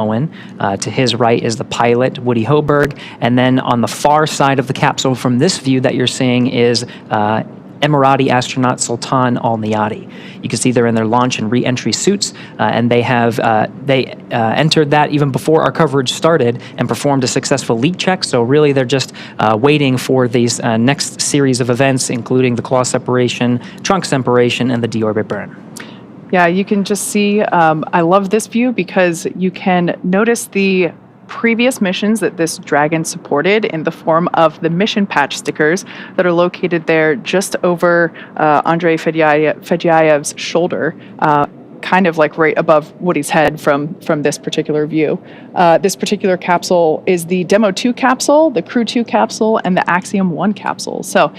To his right is the pilot, Woody Hoberg. And then on the far side of the capsule from this view that you're seeing is Emirati astronaut Sultan Al Niyati. You can see they're in their launch and re-entry suits, and they entered that even before our coverage started and performed a successful leak check. So really, they're just waiting for these next series of events, including the claw separation, trunk separation, and the deorbit burn. Yeah, you can just see, I love this view because you can notice the previous missions that this Dragon supported in the form of the mission patch stickers that are located there just over Andrei Fedyaev's shoulder, kind of like right above Woody's head from this particular view. This particular capsule is the Demo 2 capsule, the Crew 2 capsule, and the Axiom 1 capsule. So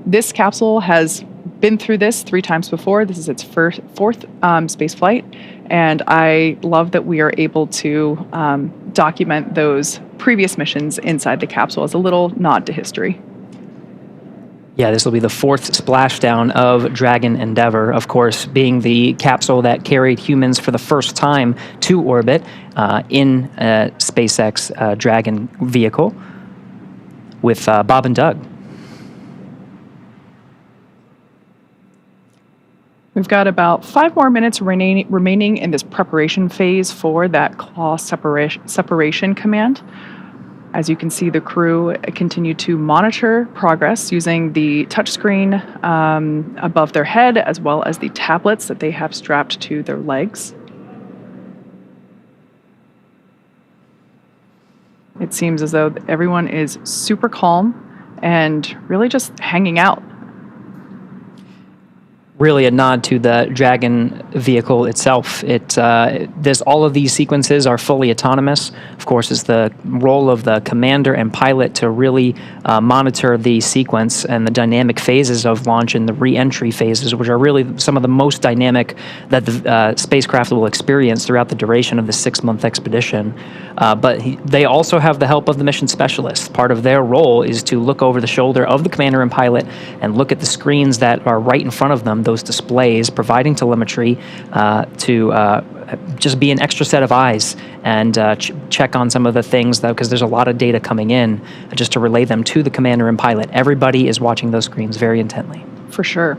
this capsule has been through this 3 times before. This is its fourth space flight, and I love that we are able to document those previous missions inside the capsule as a little nod to history. Yeah, this will be the 4th splashdown of Dragon Endeavour, of course, being the capsule that carried humans for the first time to orbit in SpaceX Dragon vehicle with Bob and Doug. We've got about 5 more minutes remaining in this preparation phase for that claw separation command. As you can see, the crew continue to monitor progress using the touchscreen above their head, as well as the tablets that they have strapped to their legs. It seems as though everyone is super calm and really just hanging out. Really a nod to the Dragon vehicle itself. All of these sequences are fully autonomous. Of course, it's the role of the commander and pilot to really monitor the sequence and the dynamic phases of launch and the re-entry phases, which are really some of the most dynamic that the spacecraft will experience throughout the duration of the 6-month expedition. But they also have the help of the mission specialists. Part of their role is to look over the shoulder of the commander and pilot and look at the screens that are right in front of them, those displays, providing telemetry to just be an extra set of eyes and check on some of the things, though, because there's a lot of data coming in, just to relay them to the commander and pilot. Everybody is watching those screens very intently. For sure.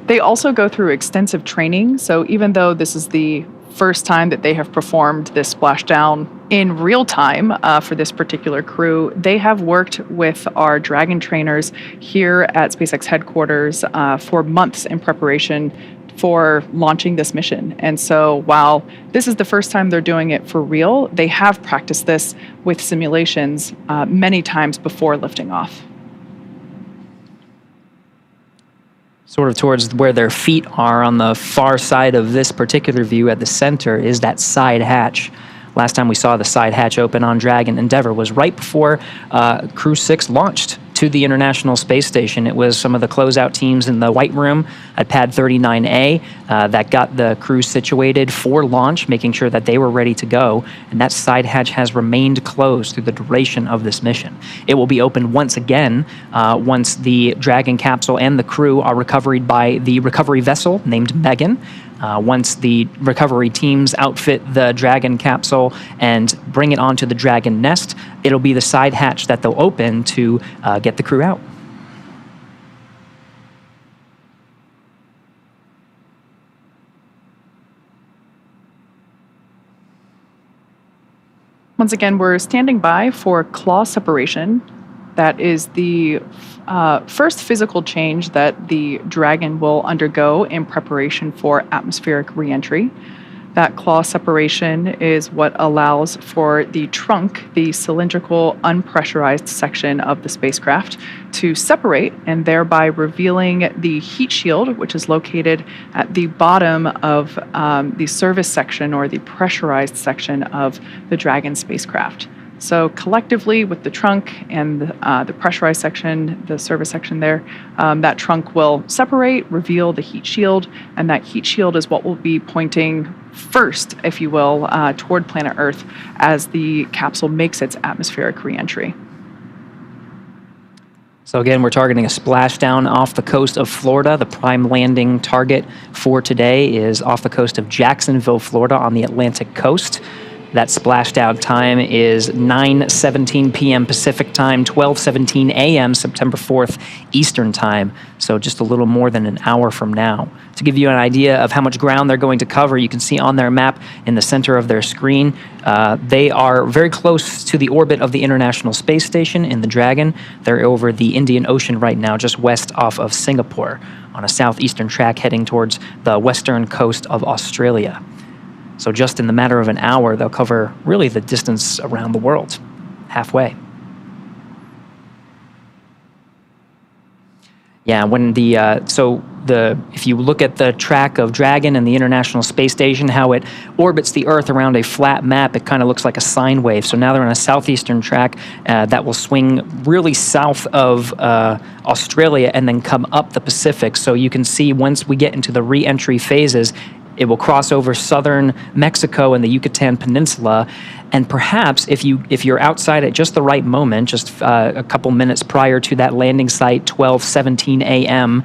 They also go through extensive training, so even though this is the first time that they have performed this splashdown in real time for this particular crew, they have worked with our Dragon trainers here at SpaceX headquarters for months in preparation for launching this mission. And so while this is the first time they're doing it for real, they have practiced this with simulations many times before lifting off. Sort of towards where their feet are on the far side of this particular view at the center is that side hatch. Last time we saw the side hatch open on Dragon Endeavour was right before Crew 6 launched to the International Space Station. It was some of the closeout teams in the White Room at Pad 39A that got the crew situated for launch, making sure that they were ready to go. And that side hatch has remained closed through the duration of this mission. It will be opened once again once the Dragon capsule and the crew are recovered by the recovery vessel named Megan. Once the recovery teams outfit the Dragon capsule and bring it onto the Dragon nest, it'll be the side hatch that they'll open to get the crew out. Once again, we're standing by for claw separation. That is the first physical change that the Dragon will undergo in preparation for atmospheric reentry. That claw separation is what allows for the trunk, the cylindrical, unpressurized section of the spacecraft, to separate and thereby revealing the heat shield, which is located at the bottom of the service section or the pressurized section of the Dragon spacecraft. So collectively, with the trunk and the pressurized section, the service section there, that trunk will separate, reveal the heat shield, and that heat shield is what will be pointing first, if you will, toward planet Earth as the capsule makes its atmospheric reentry. So again, we're targeting a splashdown off the coast of Florida. The prime landing target for today is off the coast of Jacksonville, Florida, on the Atlantic coast. That splashdown time is 9:17 p.m. Pacific time, 12:17 a.m. September 4th Eastern time, so just a little more than an hour from now. To give you an idea of how much ground they're going to cover, you can see on their map in the center of their screen, they are very close to the orbit of the International Space Station in the Dragon. They're over the Indian Ocean right now, just west off of Singapore, on a southeastern track heading towards the western coast of Australia. So just in the matter of an hour, they'll cover really the distance around the world, halfway. Yeah, when if you look at the track of Dragon and the International Space Station, how it orbits the Earth around a flat map, it kind of looks like a sine wave. So now they're on a southeastern track that will swing really south of Australia and then come up the Pacific. So you can see once we get into the re-entry phases, it will cross over southern Mexico and the Yucatan Peninsula, and perhaps if you're outside at just the right moment, just a couple minutes prior to that landing site, 12:17 a.m.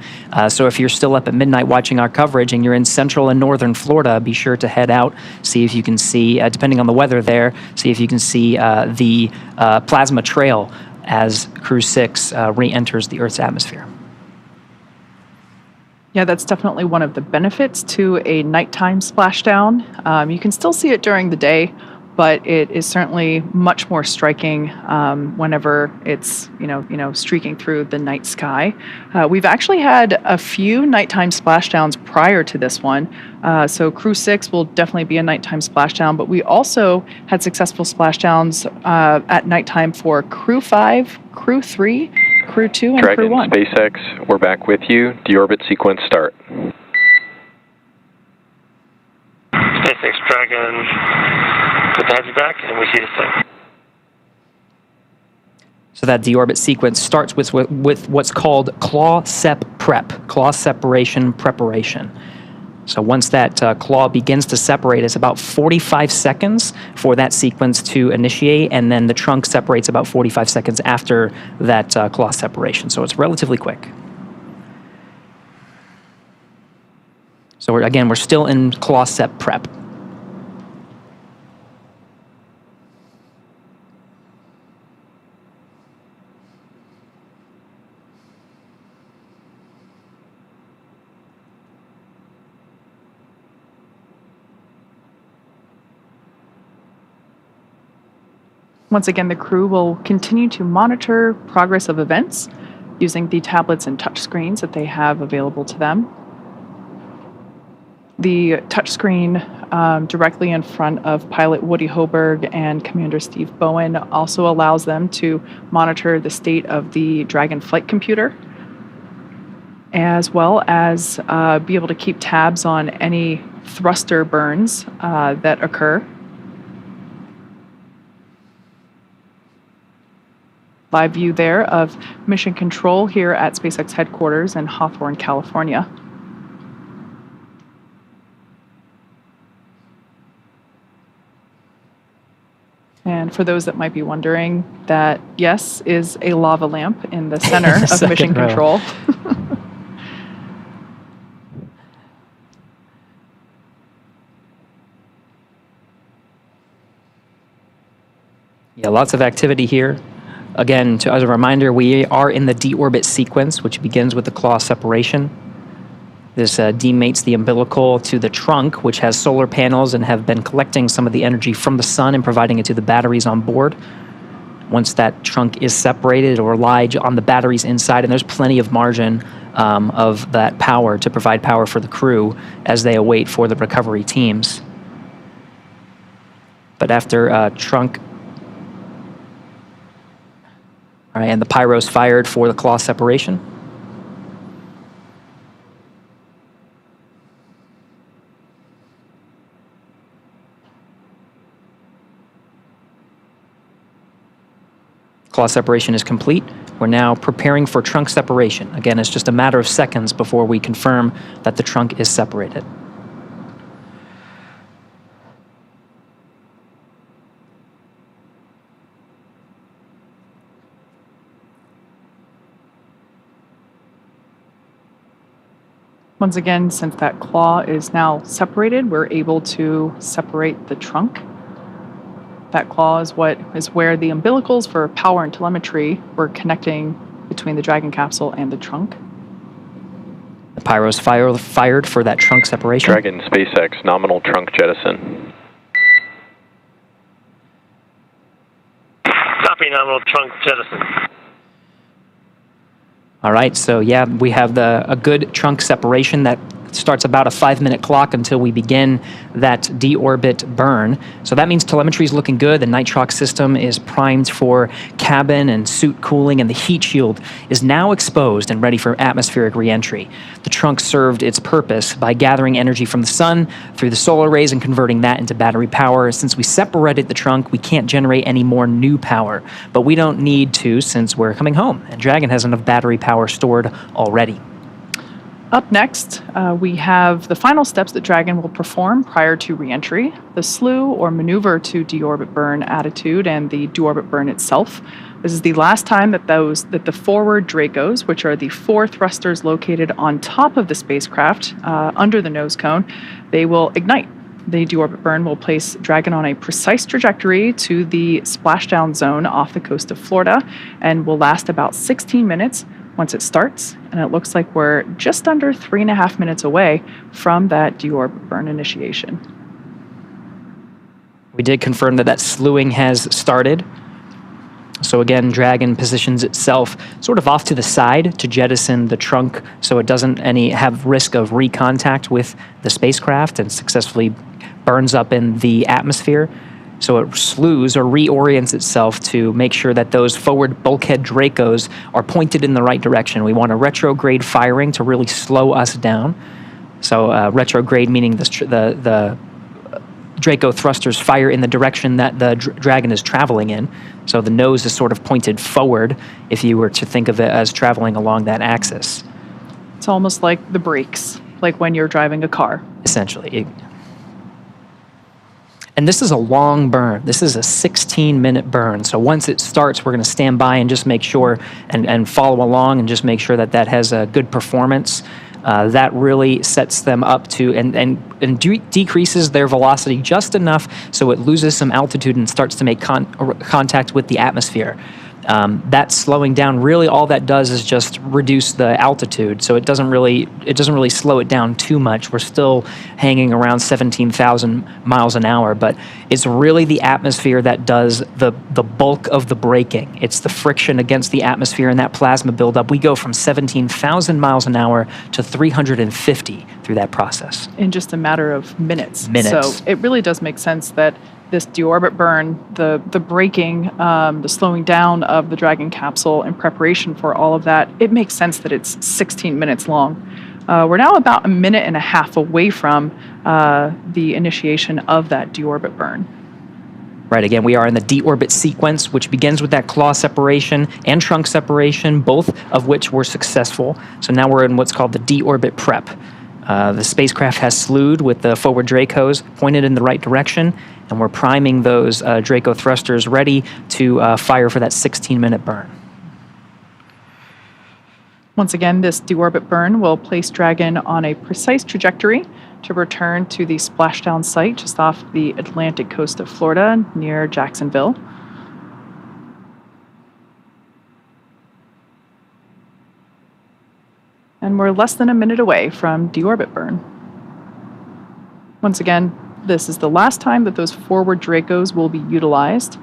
So if you're still up at midnight watching our coverage and you're in central and northern Florida, be sure to head out, see if you can see, depending on the weather there, see if you can see the plasma trail as Crew-6 re-enters the Earth's atmosphere. Yeah, that's definitely one of the benefits to a nighttime splashdown. You can still see it during the day, but it is certainly much more striking whenever it's streaking through the night sky. We've actually had a few nighttime splashdowns prior to this one. So Crew-6 will definitely be a nighttime splashdown, but we also had successful splashdowns at nighttime for Crew-5, Crew-3, Crew-2, and Dragon, Crew-1. SpaceX, we're back with you. Deorbit sequence start. SpaceX Dragon, good to have you back, and we see you soon. So that deorbit sequence starts with what's called claw separation preparation. So once that claw begins to separate, it's about 45 seconds for that sequence to initiate, and then the trunk separates about 45 seconds after that claw separation. So it's relatively quick. So we're still in claw sep prep. Once again, the crew will continue to monitor progress of events using the tablets and touchscreens that they have available to them. The touchscreen directly in front of pilot Woody Hoberg and Commander Steve Bowen also allows them to monitor the state of the Dragon flight computer, as well as be able to keep tabs on any thruster burns that occur. Live view there of mission control here at SpaceX headquarters in Hawthorne, California. And for those that might be wondering, that, yes, is a lava lamp in the center of mission control. Yeah, lots of activity here. Again, as a reminder, we are in the deorbit sequence, which begins with the claw separation. This demates the umbilical to the trunk, which has solar panels and have been collecting some of the energy from the sun and providing it to the batteries on board. Once that trunk is separated, it will rely on the batteries inside, and there's plenty of margin of that power to provide power for the crew as they await for the recovery teams. But after trunk... All right, and the pyro's fired for the claw separation. Claw separation is complete. We're now preparing for trunk separation. Again, it's just a matter of seconds before we confirm that the trunk is separated. Once again, since that claw is now separated, we're able to separate the trunk. That claw is where the umbilicals for power and telemetry were connecting between the Dragon capsule and the trunk. The pyros fired for that trunk separation. Dragon SpaceX nominal trunk jettison. Copy, nominal trunk jettison. All right, so yeah, we have a good trunk separation that starts about a 5-minute clock until we begin that deorbit burn. So that means telemetry is looking good. The nitrox system is primed for cabin and suit cooling, and the heat shield is now exposed and ready for atmospheric reentry. The trunk served its purpose by gathering energy from the sun through the solar rays and converting that into battery power. Since we separated the trunk, we can't generate any more new power, but we don't need to since we're coming home, and Dragon has enough battery power stored already. Up next, we have the final steps that Dragon will perform prior to reentry, the slew or maneuver to deorbit burn attitude and the deorbit burn itself. This is the last time that the forward Dracos, which are the 4 thrusters located on top of the spacecraft under the nose cone, they will ignite. The deorbit burn will place Dragon on a precise trajectory to the splashdown zone off the coast of Florida and will last about 16 minutes once it starts, and it looks like we're just under 3.5 minutes away from that deorbit burn initiation. We did confirm that slewing has started. So again, Dragon positions itself sort of off to the side to jettison the trunk so it doesn't have risk of recontact with the spacecraft and successfully burns up in the atmosphere. So it slews or reorients itself to make sure that those forward bulkhead Dracos are pointed in the right direction. We want a retrograde firing to really slow us down. So retrograde meaning the Draco thrusters fire in the direction that the Dragon is traveling in. So the nose is sort of pointed forward if you were to think of it as traveling along that axis. It's almost like the brakes, like when you're driving a car. Essentially. And this is a long burn. This is a 16-minute burn. So once it starts, we're going to stand by and just make sure and follow along and just make sure that has a good performance. That really sets them up to and decreases their velocity just enough so it loses some altitude and starts to make contact with the atmosphere. That slowing down, really all that does is just reduce the altitude, so it doesn't really slow it down too much. We're still hanging around 17,000 miles an hour, but it's really the atmosphere that does the bulk of the braking. It's the friction against the atmosphere and that plasma buildup. We go from 17,000 miles an hour to 350 through that process. In just a matter of minutes. Minutes. So it really does make sense that this deorbit burn, the braking, the slowing down of the Dragon capsule in preparation for all of that, it makes sense that it's 16 minutes long. We're now about 1.5 minutes away from the initiation of that deorbit burn. Right, again, we are in the deorbit sequence, which begins with that claw separation and trunk separation, both of which were successful. So now we're in what's called the deorbit prep. The spacecraft has slewed with the forward Dracos pointed in the right direction, and we're priming those Draco thrusters ready to fire for that 16-minute burn. Once again, this deorbit burn will place Dragon on a precise trajectory to return to the splashdown site just off the Atlantic coast of Florida near Jacksonville. And we're less than 1 minute away from deorbit burn. Once again, this is the last time that those forward Dracos will be utilized.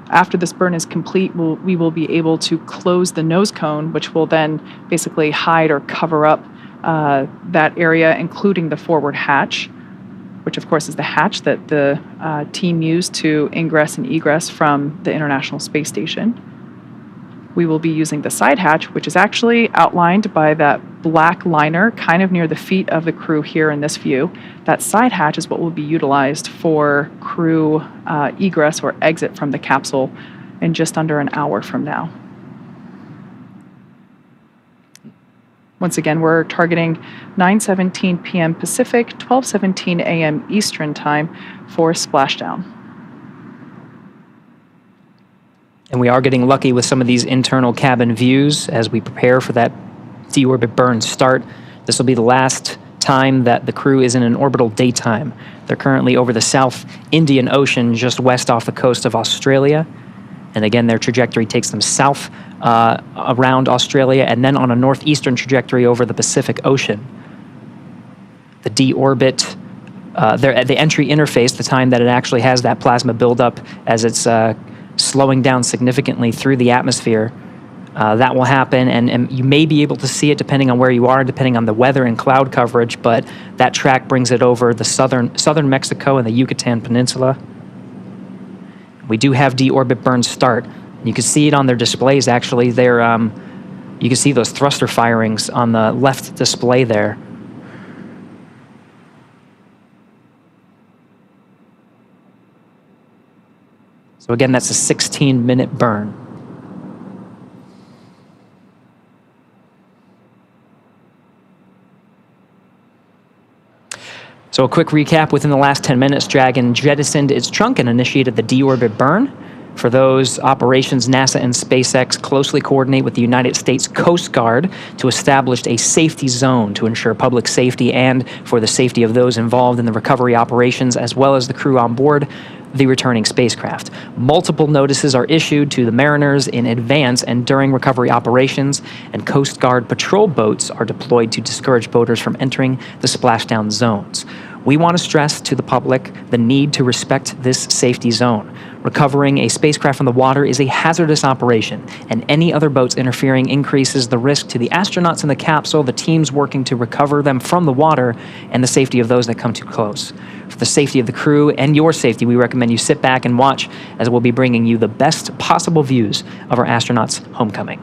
After this burn is complete, we will be able to close the nose cone, which will then basically hide or cover up that area, including the forward hatch, which of course is the hatch that the team used to ingress and egress from the International Space Station. We will be using the side hatch, which is actually outlined by that black liner kind of near the feet of the crew here in this view. That side hatch is what will be utilized for crew egress or exit from the capsule in just under an hour from now. Once again, we're targeting 9:17 p.m. Pacific, 12:17 a.m. Eastern Time for splashdown. And we are getting lucky with some of these internal cabin views as we prepare for that deorbit burn start. This will be the last time that the crew is in an orbital daytime. They're currently over the South Indian Ocean, just west off the coast of Australia. And again, their trajectory takes them south around Australia and then on a northeastern trajectory over the Pacific Ocean. The deorbit, the entry interface, the time that it actually has that plasma buildup as it's slowing down significantly through the atmosphere, that will happen, and you may be able to see it depending on where you are, depending on the weather and cloud coverage, but that track brings it over the southern Mexico and the Yucatan Peninsula. We do have deorbit burn start. You can see it on their displays, actually. You can see those thruster firings on the left display there. So again, that's a 16-minute burn. So a quick recap, within the last 10 minutes, Dragon jettisoned its trunk and initiated the deorbit burn. For those operations, NASA and SpaceX closely coordinate with the United States Coast Guard to establish a safety zone to ensure public safety and for the safety of those involved in the recovery operations, as well as the crew on board the returning spacecraft. Multiple notices are issued to the mariners in advance and during recovery operations, and Coast Guard patrol boats are deployed to discourage boaters from entering the splashdown zones. We want to stress to the public the need to respect this safety zone. Recovering a spacecraft from the water is a hazardous operation, and any other boats interfering increases the risk to the astronauts in the capsule, the teams working to recover them from the water, and the safety of those that come too close. For the safety of the crew and your safety, we recommend you sit back and watch, as we'll be bringing you the best possible views of our astronauts' homecoming.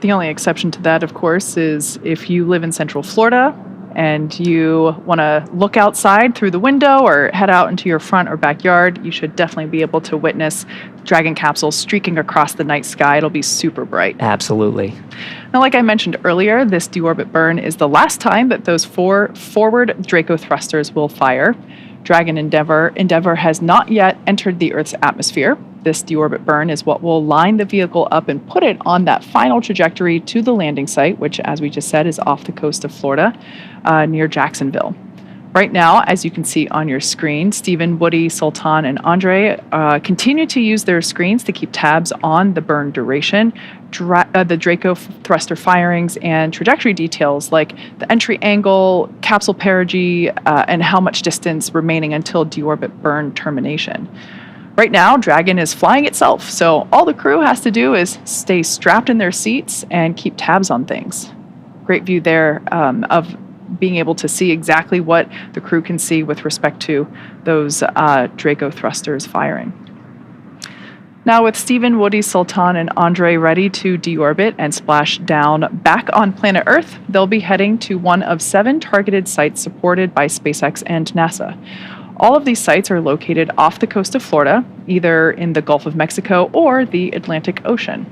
The only exception to that, of course, is if you live in Central Florida and you want to look outside through the window or head out into your front or backyard, you should definitely be able to witness Dragon capsules streaking across the night sky. It'll be super bright. Absolutely. Now, like I mentioned earlier, this deorbit burn is the last time that those 4 forward Draco thrusters will fire. Dragon Endeavour has not yet entered the Earth's atmosphere. This deorbit burn is what will line the vehicle up and put it on that final trajectory to the landing site, which, as we just said, is off the coast of Florida, near Jacksonville. Right now, as you can see on your screen, Stephen, Woody, Sultan, and Andre continue to use their screens to keep tabs on the burn duration, the Draco thruster firings, and trajectory details like the entry angle, capsule perigee, and how much distance remaining until deorbit burn termination. Right now, Dragon is flying itself, so all the crew has to do is stay strapped in their seats and keep tabs on things. Great view there of being able to see exactly what the crew can see with respect to those Draco thrusters firing. Now, with Stephen, Woody, Sultan, and Andre ready to deorbit and splash down back on planet Earth, they'll be heading to one of 7 targeted sites supported by SpaceX and NASA. All of these sites are located off the coast of Florida, either in the Gulf of Mexico or the Atlantic Ocean.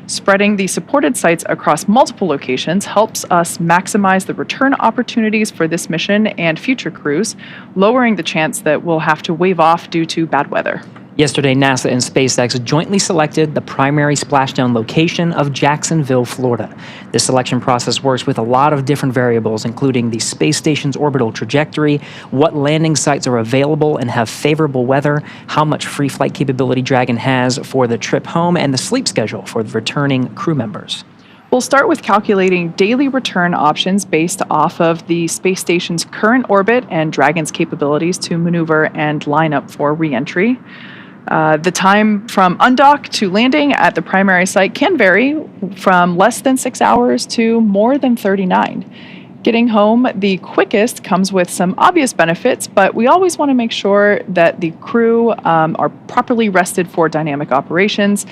Spreading the supported sites across multiple locations helps us maximize the return opportunities for this mission and future crews, lowering the chance that we'll have to wave off due to bad weather. Yesterday, NASA and SpaceX jointly selected the primary splashdown location of Jacksonville, Florida. This selection process works with a lot of different variables, including the space station's orbital trajectory, what landing sites are available and have favorable weather, how much free flight capability Dragon has for the trip home, and the sleep schedule for the returning crew members. We'll start with calculating daily return options based off of the space station's current orbit and Dragon's capabilities to maneuver and line up for re-entry. The time from undock to landing at the primary site can vary from less than 6 hours to more than 39. Getting home the quickest comes with some obvious benefits, but we always want to make sure that the crew are properly rested for dynamic operations,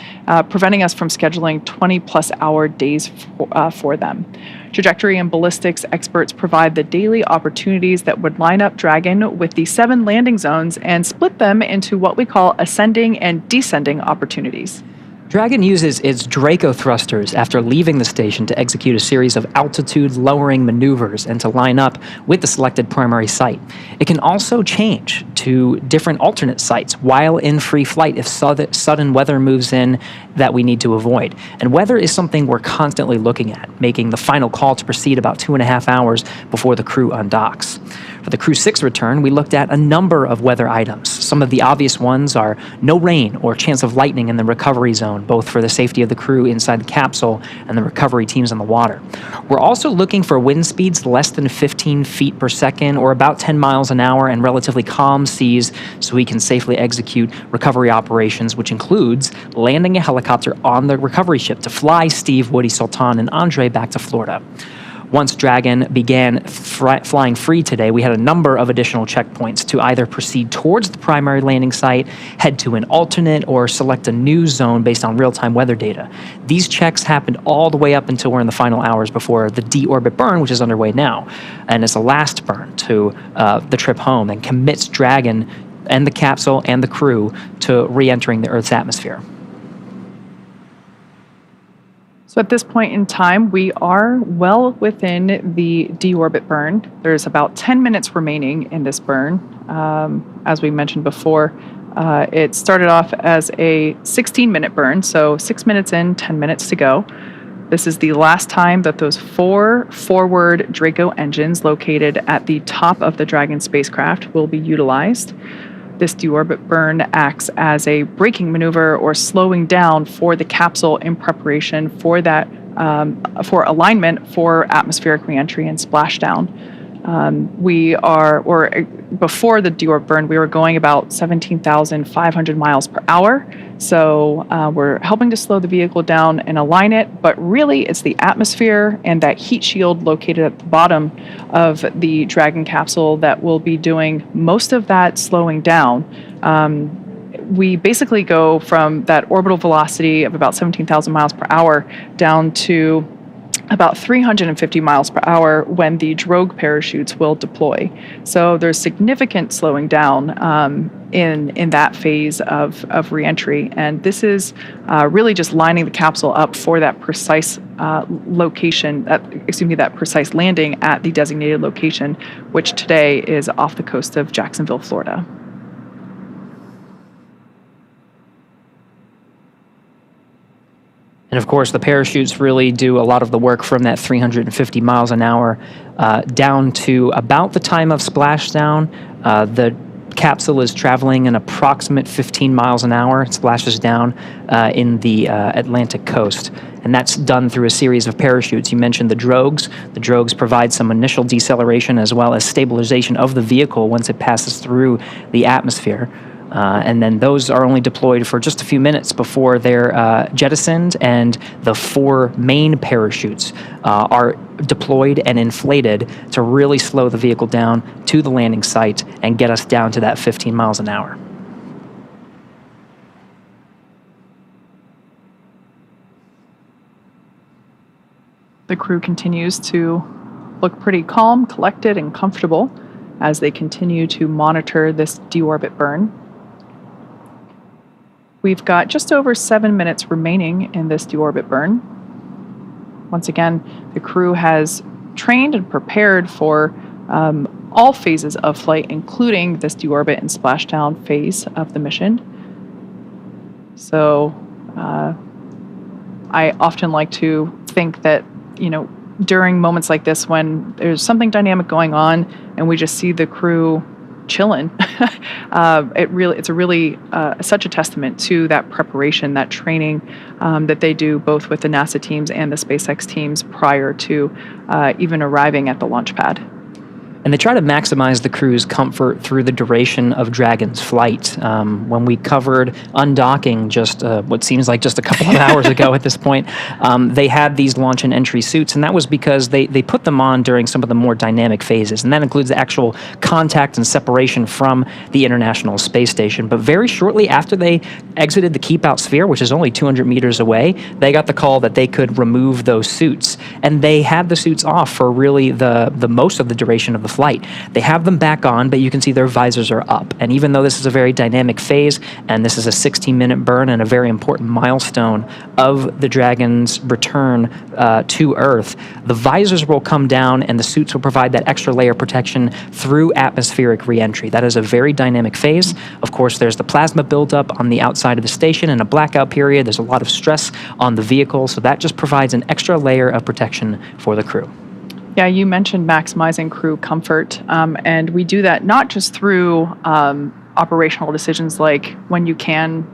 preventing us from scheduling 20-plus hour days for them. Trajectory and ballistics experts provide the daily opportunities that would line up Dragon with the 7 landing zones and split them into what we call ascending and descending opportunities. Dragon uses its Draco thrusters after leaving the station to execute a series of altitude-lowering maneuvers and to line up with the selected primary site. It can also change to different alternate sites while in free flight if sudden weather moves in that we need to avoid. And weather is something we're constantly looking at, making the final call to proceed about 2.5 hours before the crew undocks. For the Crew-6 return, we looked at a number of weather items. Some of the obvious ones are no rain or chance of lightning in the recovery zone, both for the safety of the crew inside the capsule and the recovery teams on the water. We're also looking for wind speeds less than 15 feet per second or about 10 miles an hour and relatively calm seas so we can safely execute recovery operations, which includes landing a helicopter on the recovery ship to fly Steve, Woody, Sultan, and Andre back to Florida. Once Dragon began flying free today, we had a number of additional checkpoints to either proceed towards the primary landing site, head to an alternate, or select a new zone based on real-time weather data. These checks happened all the way up until we're in the final hours before the deorbit burn, which is underway now. And it's the last burn to the trip home and commits Dragon and the capsule and the crew to re-entering the Earth's atmosphere. So at this point in time, we are well within the deorbit burn. There's about 10 minutes remaining in this burn. As we mentioned before, it started off as a 16-minute burn, so 6 minutes in, 10 minutes to go. This is the last time that those 4 forward Draco engines located at the top of the Dragon spacecraft will be utilized. This deorbit burn acts as a braking maneuver or slowing down for the capsule in preparation for that, for alignment for atmospheric reentry and splashdown. Before the deorbit burn, we were going about 17,500 miles per hour. So we're helping to slow the vehicle down and align it, but really it's the atmosphere and that heat shield located at the bottom of the Dragon capsule that will be doing most of that slowing down. We basically go from that orbital velocity of about 17,000 miles per hour down to about 350 miles per hour when the drogue parachutes will deploy. So there's significant slowing down in that phase of reentry, and this is really just lining the capsule up for that precise that precise landing at the designated location, which today is off the coast of Jacksonville, Florida. And of course, the parachutes really do a lot of the work from that 350 miles an hour down to about the time of splashdown. The capsule is traveling an approximate 15 miles an hour. It splashes down in the Atlantic coast. And that's done through a series of parachutes. You mentioned the drogues. The drogues provide some initial deceleration as well as stabilization of the vehicle once it passes through the atmosphere. And then those are only deployed for just a few minutes before they're jettisoned, and the 4 main parachutes are deployed and inflated to really slow the vehicle down to the landing site and get us down to that 15 miles an hour. The crew continues to look pretty calm, collected, and comfortable as they continue to monitor this deorbit burn. We've got just over 7 minutes remaining in this deorbit burn. Once again, the crew has trained and prepared for all phases of flight, including this deorbit and splashdown phase of the mission. So I often like to think that, during moments like this when there's something dynamic going on and we just see the crew chilling, it's such a testament to that preparation, that training that they do both with the NASA teams and the SpaceX teams prior to even arriving at the launch pad. And they try to maximize the crew's comfort through the duration of Dragon's flight. When we covered undocking just what seems like just a couple of hours ago at this point, they had these launch and entry suits, and that was because they put them on during some of the more dynamic phases, and that includes the actual contact and separation from the International Space Station. But very shortly after they exited the keep-out sphere, which is only 200 meters away, they got the call that they could remove those suits, and they had the suits off for really the most of the duration of the flight. They have them back on, but you can see their visors are up. And even though this is a very dynamic phase, and this is a 16-minute burn and a very important milestone of the Dragon's return to Earth, the visors will come down and the suits will provide that extra layer of protection through atmospheric reentry. That is a very dynamic phase. Of course, there's the plasma buildup on the outside of the station and a blackout period. There's a lot of stress on the vehicle, so that just provides an extra layer of protection for the crew. Yeah, you mentioned maximizing crew comfort, and we do that not just through operational decisions like when you can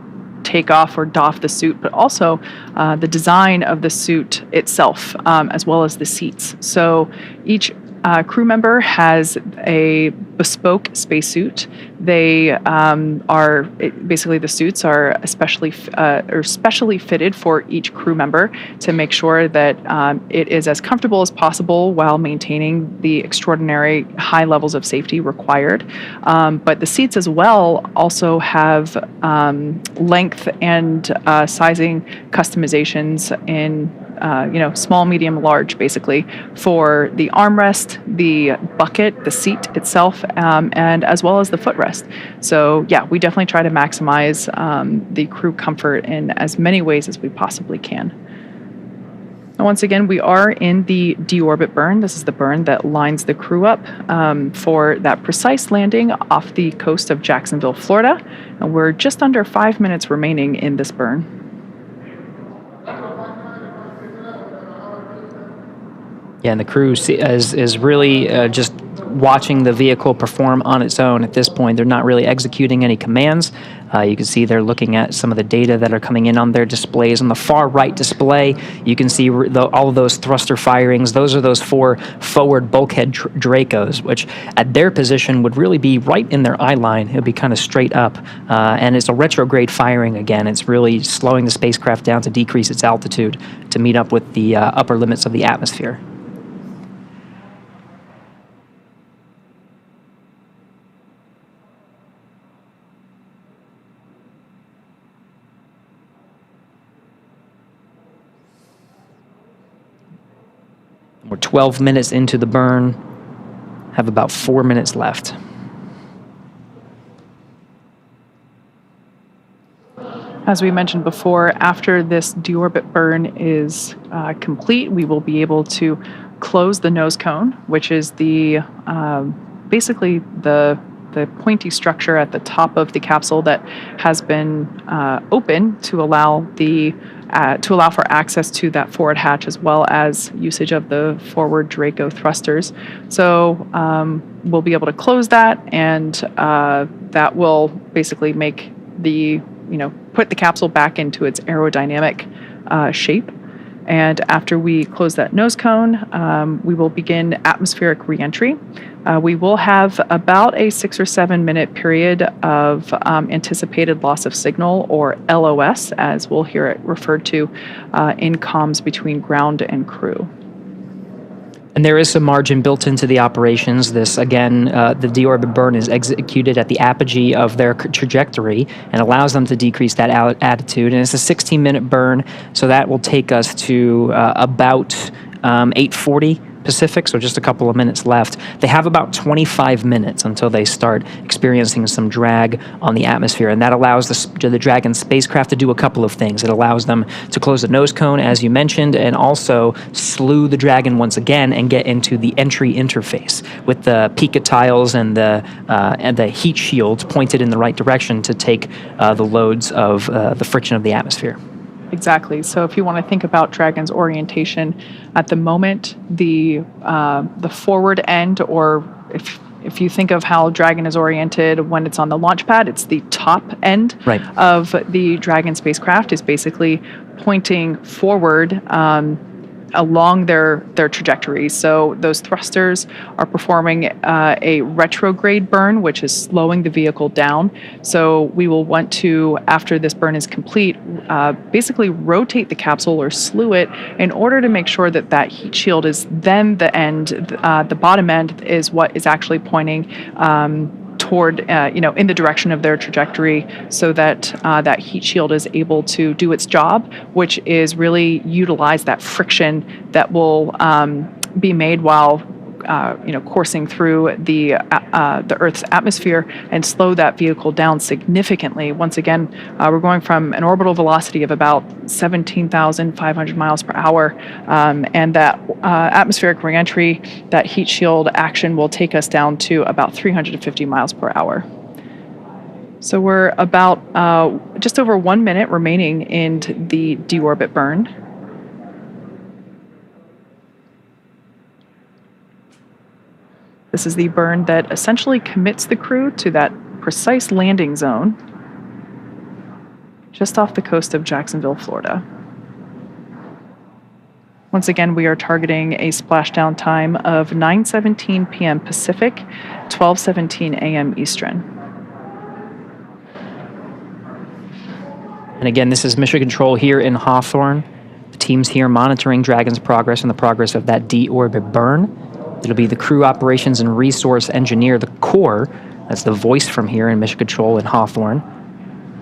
take off or doff the suit, but also the design of the suit itself, as well as the seats. So each crew member has a bespoke spacesuit. They basically the suits are specially fitted for each crew member to make sure that it is as comfortable as possible while maintaining the extraordinary high levels of safety required. But the seats as well also have length and sizing customizations in small, medium, large, basically, for the armrest, the bucket, the seat itself, and as well as the footrest. So, yeah, we definitely try to maximize the crew comfort in as many ways as we possibly can. And once again, we are in the deorbit burn. This is the burn that lines the crew up for that precise landing off the coast of Jacksonville, Florida. And we're just under 5 minutes remaining in this burn. Yeah, and the crew is really just watching the vehicle perform on its own at this point. They're not really executing any commands. You can see they're looking at some of the data that are coming in on their displays. On the far right display, you can see all of those thruster firings. Those are those 4 forward bulkhead Dracos, which at their position would really be right in their eye line. It would be kind of straight up. And it's a retrograde firing again. It's really slowing the spacecraft down to decrease its altitude to meet up with the upper limits of the atmosphere. We're 12 minutes into the burn, have about 4 minutes left. As we mentioned before, after this deorbit burn is complete, we will be able to close the nose cone, which is the basically the pointy structure at the top of the capsule that has been open to allow for access to that forward hatch, as well as usage of the forward Draco thrusters. So we'll be able to close that, and that will basically make put the capsule back into its aerodynamic shape. And after we close that nose cone, we will begin atmospheric reentry. We will have about a 6 or 7 minute period of anticipated loss of signal, or LOS, as we'll hear it referred to in comms between ground and crew. And there is some margin built into the operations. This, again, the deorbit burn is executed at the apogee of their trajectory and allows them to decrease that altitude. And it's a 16-minute burn, so that will take us to about 8:40 Pacific, so just a couple of minutes left. They have about 25 minutes until they start experiencing some drag on the atmosphere, and that allows the Dragon spacecraft to do a couple of things. It allows them to close the nose cone, as you mentioned, and also slew the Dragon once again and get into the entry interface with the pica tiles and the heat shields pointed in the right direction to take the loads of the friction of the atmosphere. Exactly. So if you want to think about Dragon's orientation at the moment, the forward end, or if you think of how Dragon is oriented when it's on the launch pad, it's the top end of the Dragon spacecraft is basically pointing forward along their trajectory. So those thrusters are performing a retrograde burn, which is slowing the vehicle down. So we will want to, after this burn is complete, basically rotate the capsule or slew it in order to make sure that heat shield is then the end. The bottom end is what is actually pointing toward, in the direction of their trajectory, so that that heat shield is able to do its job, which is really utilize that friction that will be made while coursing through the Earth's atmosphere and slow that vehicle down significantly. Once again, we're going from an orbital velocity of about 17,500 miles per hour, and that atmospheric reentry, that heat shield action will take us down to about 350 miles per hour. So we're about just over 1 minute remaining in the deorbit burn. This is the burn that essentially commits the crew to that precise landing zone just off the coast of Jacksonville, Florida. Once again, we are targeting a splashdown time of 9:17 p.m. Pacific, 12:17 a.m. Eastern. And again, this is Mission Control here in Hawthorne. The team's here monitoring Dragon's progress and the progress of that deorbit burn. It'll be the crew operations and resource engineer, the core, that's the voice from here in Mission Control in Hawthorne,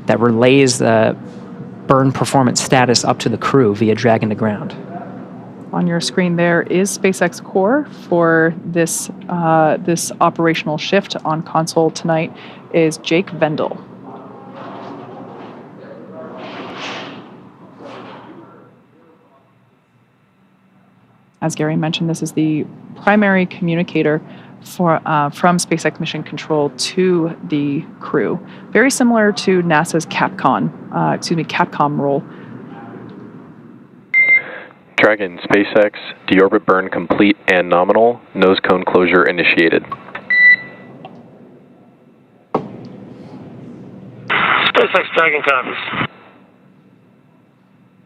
that relays the burn performance status up to the crew via Dragon to ground. On your screen there is SpaceX core for this, this operational shift. On console tonight is Jake Vendel. As Gary mentioned, this is the primary communicator for, from SpaceX Mission Control to the crew. Very similar to NASA's Capcom role. Dragon, SpaceX, deorbit burn complete and nominal. Nose cone closure initiated. SpaceX Dragon copies.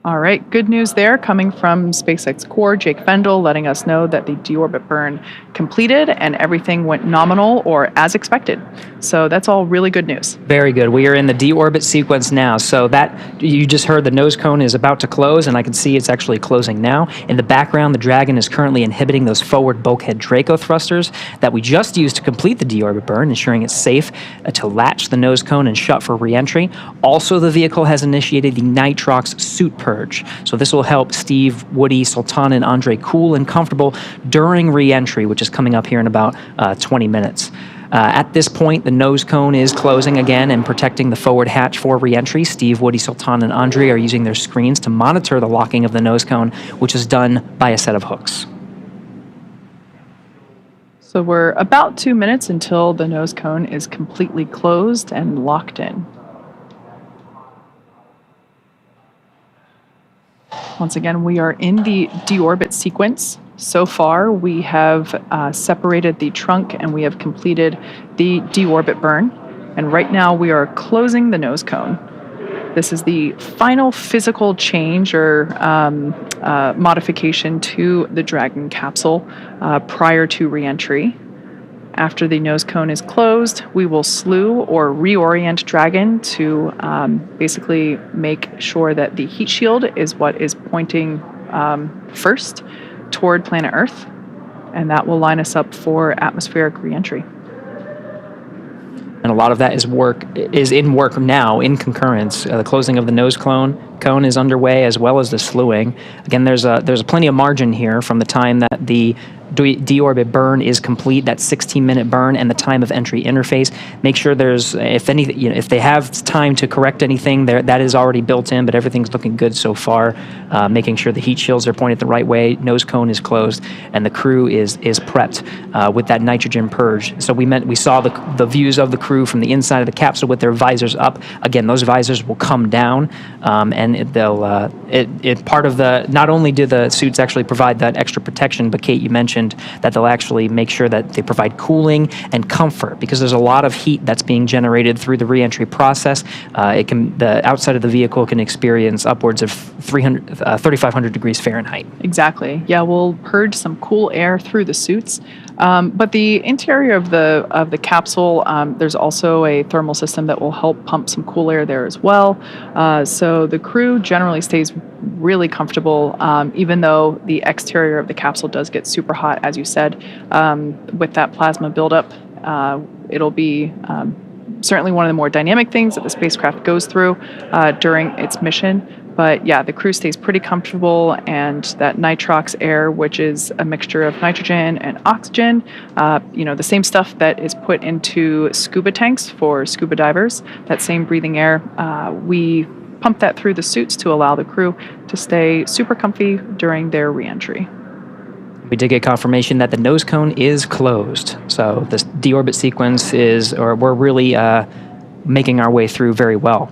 All right, good news there coming from SpaceX core, Jake Vendel, letting us know that the deorbit burn completed and everything went nominal or as expected. So that's all really good news. Very good. We are in the deorbit sequence now. So that, you just heard the nose cone is about to close, and I can see it's actually closing now. In the background, the Dragon is currently inhibiting those forward bulkhead Draco thrusters that we just used to complete the deorbit burn, ensuring it's safe to latch the nose cone and shut for reentry. Also, the vehicle has initiated the nitrox suit purge. So this will help Steve, Woody, Sultan, and Andre cool and comfortable during re-entry, which is coming up here in about 20 minutes. At this point, the nose cone is closing again and protecting the forward hatch for re-entry. Steve, Woody, Sultan, and Andre are using their screens to monitor the locking of the nose cone, which is done by a set of hooks. So we're about 2 minutes until the nose cone is completely closed and locked in. Once again, we are in the deorbit sequence. So far, we have separated the trunk and we have completed the deorbit burn. And right now, we are closing the nose cone. This is the final physical change or modification to the Dragon capsule prior to reentry. After the nose cone is closed, we will slew or reorient Dragon to basically make sure that the heat shield is what is pointing first toward planet Earth, and that will line us up for atmospheric reentry. And a lot of that is in work now in concurrence. The closing of the nose cone is underway, as well as the slewing. Again, there's plenty of margin here from the time that the deorbit burn is complete, that 16-minute burn, and the time of entry interface. Make sure there's, if they have time to correct anything, that is already built in, but everything's looking good so far. Making sure the heat shields are pointed the right way, nose cone is closed, and the crew is prepped with that nitrogen purge. So we saw the views of the crew from the inside of the capsule with their visors up. Again, those visors will come down, and part of the, not only do the suits actually provide that extra protection, but Kate, you mentioned that they'll actually make sure that they provide cooling and comfort, because there's a lot of heat that's being generated through the reentry process. The outside of the vehicle can experience upwards of 3,500 degrees Fahrenheit. Exactly. Yeah, we'll purge some cool air through the suits. But the interior of the capsule, there's also a thermal system that will help pump some cool air there as well. So the crew generally stays really comfortable, even though the exterior of the capsule does get super hot, as you said. With that plasma buildup, it'll be certainly one of the more dynamic things that the spacecraft goes through during its mission. But yeah, the crew stays pretty comfortable, and that nitrox air, which is a mixture of nitrogen and oxygen, the same stuff that is put into scuba tanks for scuba divers, that same breathing air, we pump that through the suits to allow the crew to stay super comfy during their re-entry. We did get confirmation that the nose cone is closed. So this deorbit sequence we're really making our way through very well.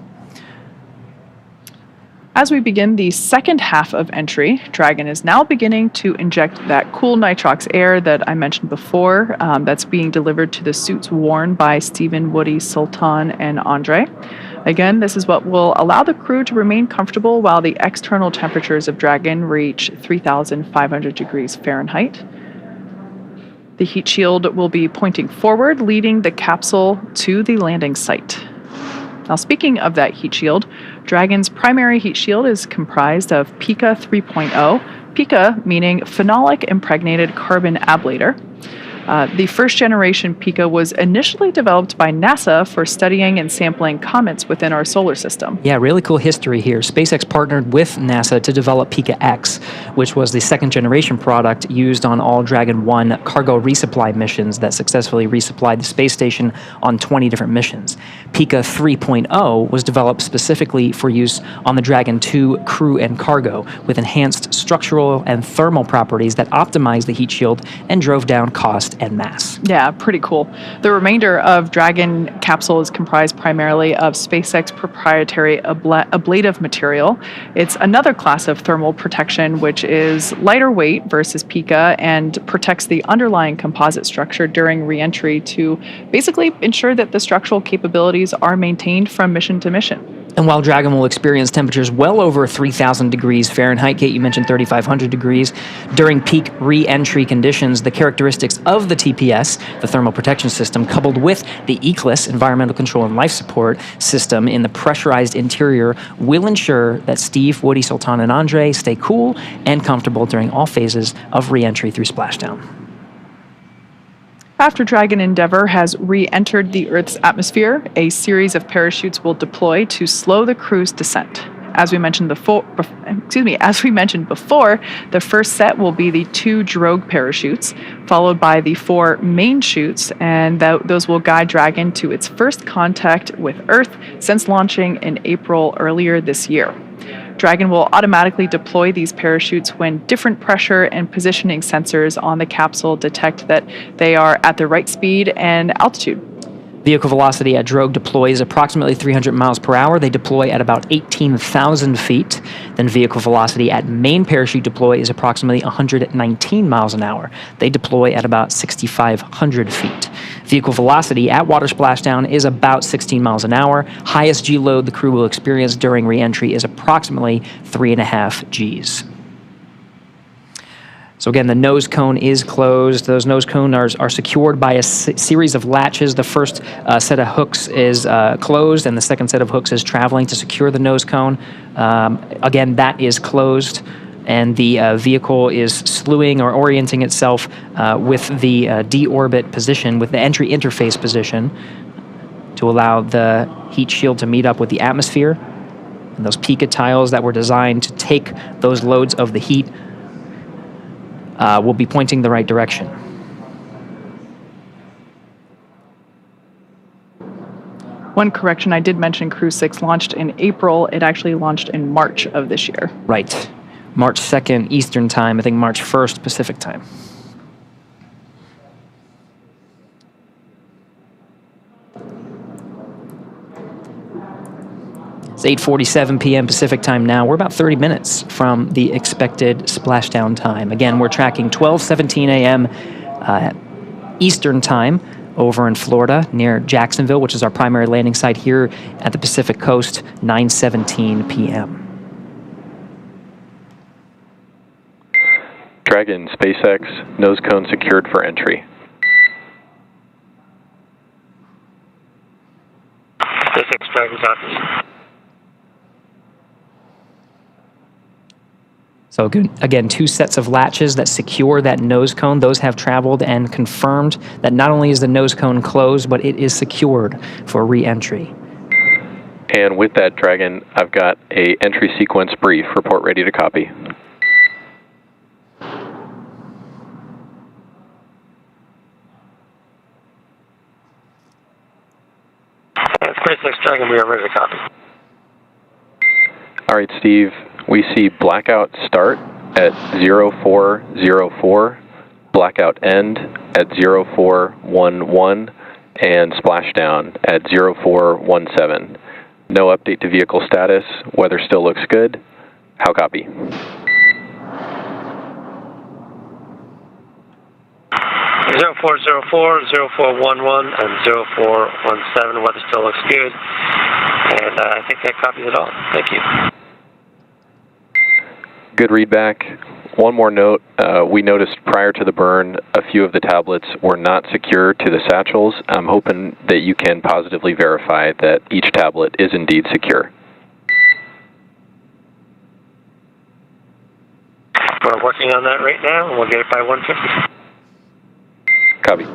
As we begin the second half of entry, Dragon is now beginning to inject that cool nitrox air that I mentioned before, that's being delivered to the suits worn by Stephen, Woody, Sultan, and Andre. Again, this is what will allow the crew to remain comfortable while the external temperatures of Dragon reach 3,500 degrees Fahrenheit. The heat shield will be pointing forward, leading the capsule to the landing site. Now, speaking of that heat shield, Dragon's primary heat shield is comprised of Pica 3.0, Pica meaning phenolic impregnated carbon ablator. The first generation Pica was initially developed by NASA for studying and sampling comets within our solar system. Yeah, really cool history here. SpaceX partnered with NASA to develop Pica X, which was the second generation product used on all Dragon 1 cargo resupply missions that successfully resupplied the space station on 20 different missions. Pica 3.0 was developed specifically for use on the Dragon 2 crew and cargo, with enhanced structural and thermal properties that optimized the heat shield and drove down cost and mass. Yeah, pretty cool. The remainder of Dragon capsule is comprised primarily of SpaceX proprietary ablative material. It's another class of thermal protection, which is lighter weight versus Pica and protects the underlying composite structure during re-entry to basically ensure that the structural capabilities are maintained from mission to mission. And while Dragon will experience temperatures well over 3,000 degrees Fahrenheit, Kate, you mentioned 3,500 degrees, during peak re-entry conditions, the characteristics of the TPS, the thermal protection system, coupled with the ECLIS, environmental control and life support system in the pressurized interior, will ensure that Steve, Woody, Sultan, and Andre stay cool and comfortable during all phases of re-entry through splashdown. After Dragon Endeavour has re-entered the Earth's atmosphere, a series of parachutes will deploy to slow the crew's descent. As we mentioned before, the first set will be the 2 drogue parachutes, followed by the 4 main chutes, and those will guide Dragon to its first contact with Earth since launching in April earlier this year. Dragon will automatically deploy these parachutes when different pressure and positioning sensors on the capsule detect that they are at the right speed and altitude. Vehicle velocity at drogue deploy is approximately 300 miles per hour. They deploy at about 18,000 feet. Then vehicle velocity at main parachute deploy is approximately 119 miles an hour. They deploy at about 6,500 feet. Vehicle velocity at water splashdown is about 16 miles an hour. Highest G load the crew will experience during re-entry is approximately 3.5 Gs. So again, the nose cone is closed. Those nose cones are secured by a series of latches. The first set of hooks is closed, and the second set of hooks is traveling to secure the nose cone. Again, that is closed, and the vehicle is slewing or orienting itself with the deorbit position, with the entry interface position, to allow the heat shield to meet up with the atmosphere. And those Pica tiles that were designed to take those loads of the heat will be pointing the right direction. One correction, I did mention Crew-6 launched in April. It actually launched in March of this year. Right. March 2nd Eastern Time, I think March 1st Pacific Time. It's 8:47 p.m. Pacific Time now. We're about 30 minutes from the expected splashdown time. Again, we're tracking 12:17 a.m. Eastern Time over in Florida near Jacksonville, which is our primary landing site here at the Pacific Coast, 9:17 p.m. Dragon, SpaceX, nose cone secured for entry. SpaceX Dragon's office. So again, 2 sets of latches that secure that nose cone. Those have traveled and confirmed that not only is the nose cone closed, but it is secured for re-entry. And with that, Dragon, I've got a entry sequence brief. Report ready to copy. SpaceX Dragon, we are ready to copy. All right, Steve, we see blackout start at 0404, blackout end at 0411, and splashdown at 0417. No update to vehicle status. Weather still looks good. How copy? 0404, 0411, and 0417. Weather still looks good. And I think that copies it all. Thank you. Good readback. One more note. We noticed prior to the burn, a few of the tablets were not secure to the satchels. I'm hoping that you can positively verify that each tablet is indeed secure. We're working on that right now, and we'll get it by 1:50. Copy.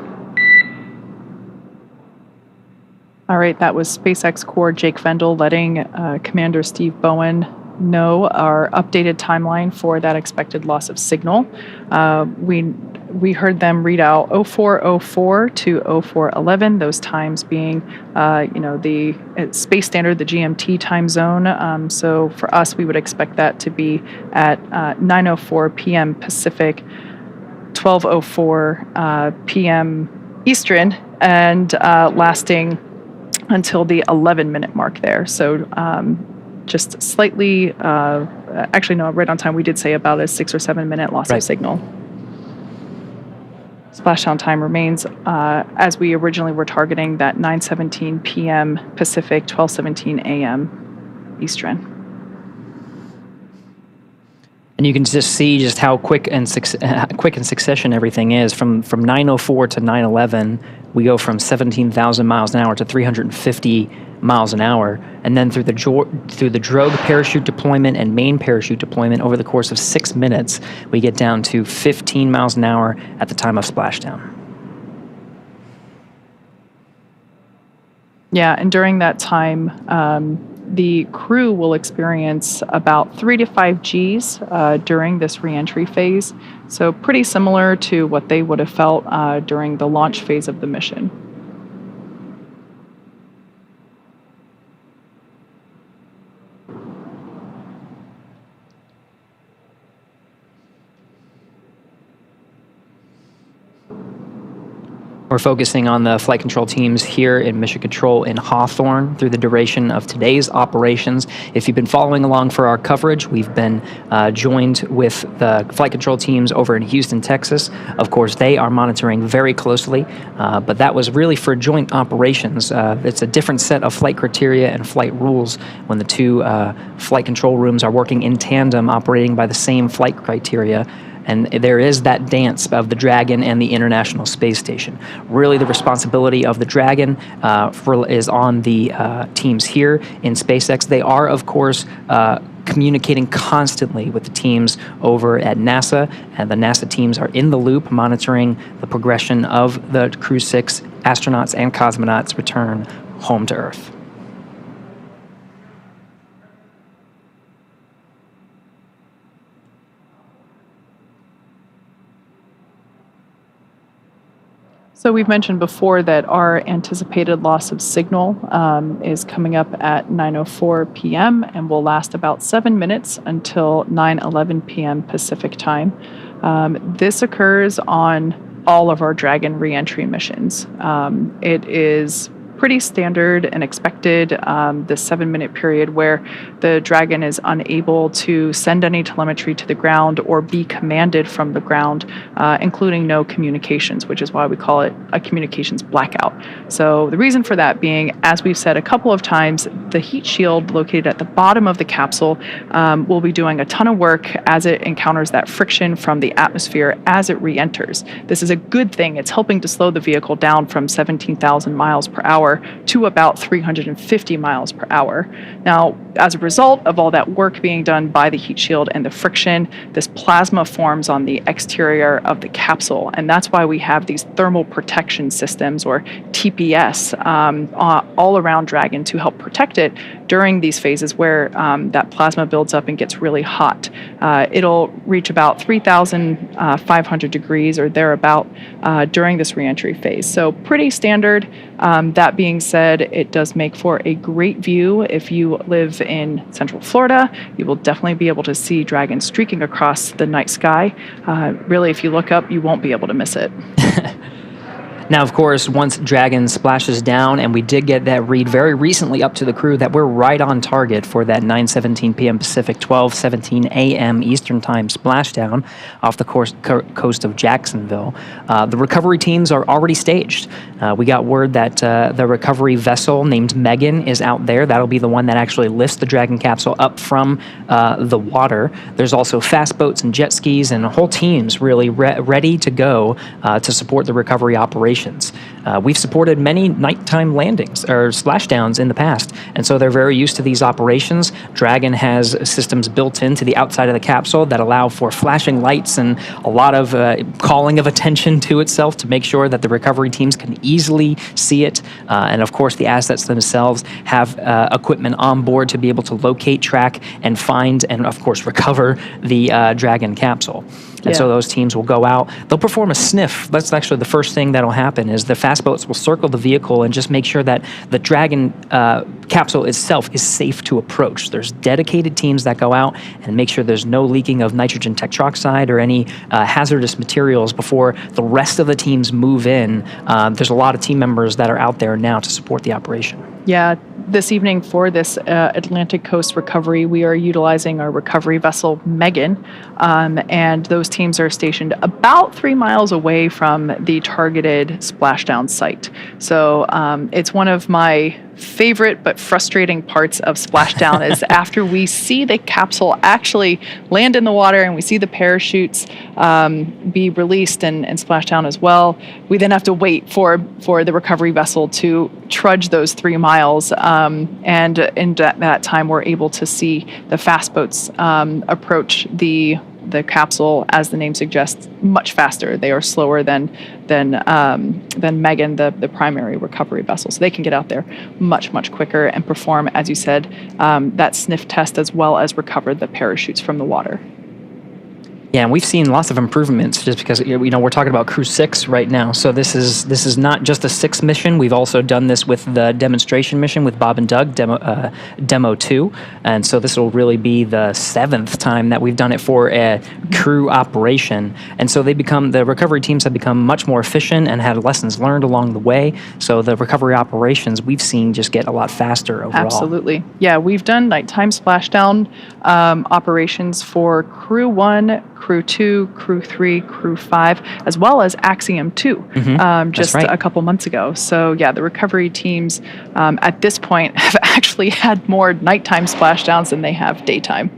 All right, that was SpaceX Core Jake Vendel letting Commander Steve Bowen know our updated timeline for that expected loss of signal. We heard them read out 0404 to 0411, those times being, the space standard, the GMT time zone. So for us, we would expect that to be at 9:04 p.m. Pacific, 12:04 p.m. Eastern, and lasting until the 11-minute mark there. So just slightly, actually, no, right on time, we did say about a 6 or 7 minute loss of signal. Splashdown time remains as we originally were targeting that 9:17 p.m. Pacific, 12:17 a.m. Eastern. And you can just see just how quick in succession everything is. From 9:04 to 9:11, we go from 17,000 miles an hour to 350 miles an hour, and then through the drogue parachute deployment and main parachute deployment over the course of 6 minutes, we get down to 15 miles an hour at the time of splashdown. Yeah, and during that time, the crew will experience about 3 to 5 Gs during this reentry phase. So pretty similar to what they would have felt during the launch phase of the mission. We're focusing on the flight control teams here in Mission Control in Hawthorne through the duration of today's operations. If you've been following along for our coverage, we've been joined with the flight control teams over in Houston, Texas. Of course, they are monitoring very closely, but that was really for joint operations. It's a different set of flight criteria and flight rules when the two flight control rooms are working in tandem, operating by the same flight criteria. And there is that dance of the Dragon and the International Space Station. Really, the responsibility of the Dragon is on the teams here in SpaceX. They are, of course, communicating constantly with the teams over at NASA, and the NASA teams are in the loop monitoring the progression of the Crew-6 astronauts and cosmonauts' return home to Earth. So we've mentioned before that our anticipated loss of signal is coming up at 9:04 p.m. and will last about 7 minutes until 9:11 p.m. Pacific time. This occurs on all of our Dragon reentry missions. It is pretty standard and expected, the 7-minute period where the Dragon is unable to send any telemetry to the ground or be commanded from the ground, including no communications, which is why we call it a communications blackout. So the reason for that being, as we've said a couple of times, the heat shield located at the bottom of the capsule will be doing a ton of work as it encounters that friction from the atmosphere as it re-enters. This is a good thing. It's helping to slow the vehicle down from 17,000 miles per hour hour to about 350 miles per hour. Now, as a result of all that work being done by the heat shield and the friction, this plasma forms on the exterior of the capsule, and that's why we have these thermal protection systems, or TPS, all around Dragon to help protect it during these phases where that plasma builds up and gets really hot. It'll reach about 3,500 degrees or thereabout during this reentry phase. So pretty standard. That being said, it does make for a great view. If you live in Central Florida, you will definitely be able to see Dragon streaking across the night sky. Really, if you look up, you won't be able to miss it. Now, of course, once Dragon splashes down, and we did get that read very recently up to the crew that we're right on target for that 9:17 p.m. Pacific, 12:17 a.m. Eastern Time splashdown off the coast of Jacksonville. The recovery teams are already staged. We got word that the recovery vessel named Megan is out there. That'll be the one that actually lifts the Dragon capsule up from the water. There's also fast boats and jet skis and whole teams really ready to go to support the recovery operation. We've supported many nighttime landings or splashdowns in the past, and so they're very used to these operations. Dragon has systems built into the outside of the capsule that allow for flashing lights and a lot of calling of attention to itself to make sure that the recovery teams can easily see it. And of course, the assets themselves have equipment on board to be able to locate, track, and find, and of course, recover the Dragon capsule. And so those teams will go out. They'll perform a sniff. That's actually the first thing that'll happen is the fast boats will circle the vehicle and just make sure that the Dragon capsule itself is safe to approach. There's dedicated teams that go out and make sure there's no leaking of nitrogen tetroxide or any hazardous materials before the rest of the teams move in. There's a lot of team members that are out there now to support the operation. Yeah, this evening for this Atlantic Coast recovery, we are utilizing our recovery vessel, Megan, and those teams are stationed about 3 miles away from the targeted splashdown site. So it's one of my favorite but frustrating parts of splashdown is after we see the capsule actually land in the water and we see the parachutes be released and splash down as well, we then have to wait for the recovery vessel to trudge those 3 miles, and in that time we're able to see the fast boats approach the capsule, as the name suggests, much faster. They are slower than Megan, the primary recovery vessel. So they can get out there much quicker and perform, as you said, that sniff test as well as recover the parachutes from the water. Yeah, and we've seen lots of improvements just because we're talking about Crew 6 right now. So this is not just a 6 mission. We've also done this with the demonstration mission with Bob and Doug, Demo 2. And so this will really be the 7th time that we've done it for a crew operation. And so the recovery teams have become much more efficient and had lessons learned along the way. So the recovery operations we've seen just get a lot faster overall. Absolutely. Yeah, we've done nighttime splashdown operations for Crew 1, Crew 2, Crew 3, Crew 5, as well as Axiom 2, just a couple months ago. So yeah, the recovery teams at this point have actually had more nighttime splashdowns than they have daytime.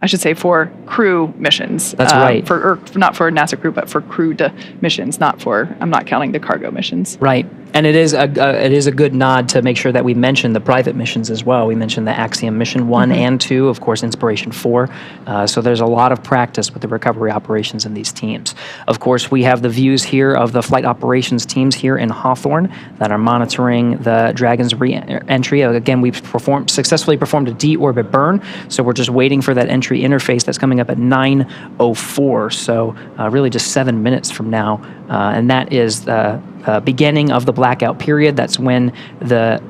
I should say for crew missions. That's right. Not for NASA crew, but for crewed missions, I'm not counting the cargo missions. Right. And it is a good nod to make sure that we mention the private missions as well. We mentioned the Axiom mission 1 and 2, of course, Inspiration 4. So there's a lot of practice with the recovery operations in these teams. Of course, we have the views here of the flight operations teams here in Hawthorne that are monitoring the Dragon's re-entry. Again, we've successfully performed a deorbit burn, so we're just waiting for that entry interface that's coming up at 9:04. So really just 7 minutes from now, and that is the beginning of the blackout period. That's when the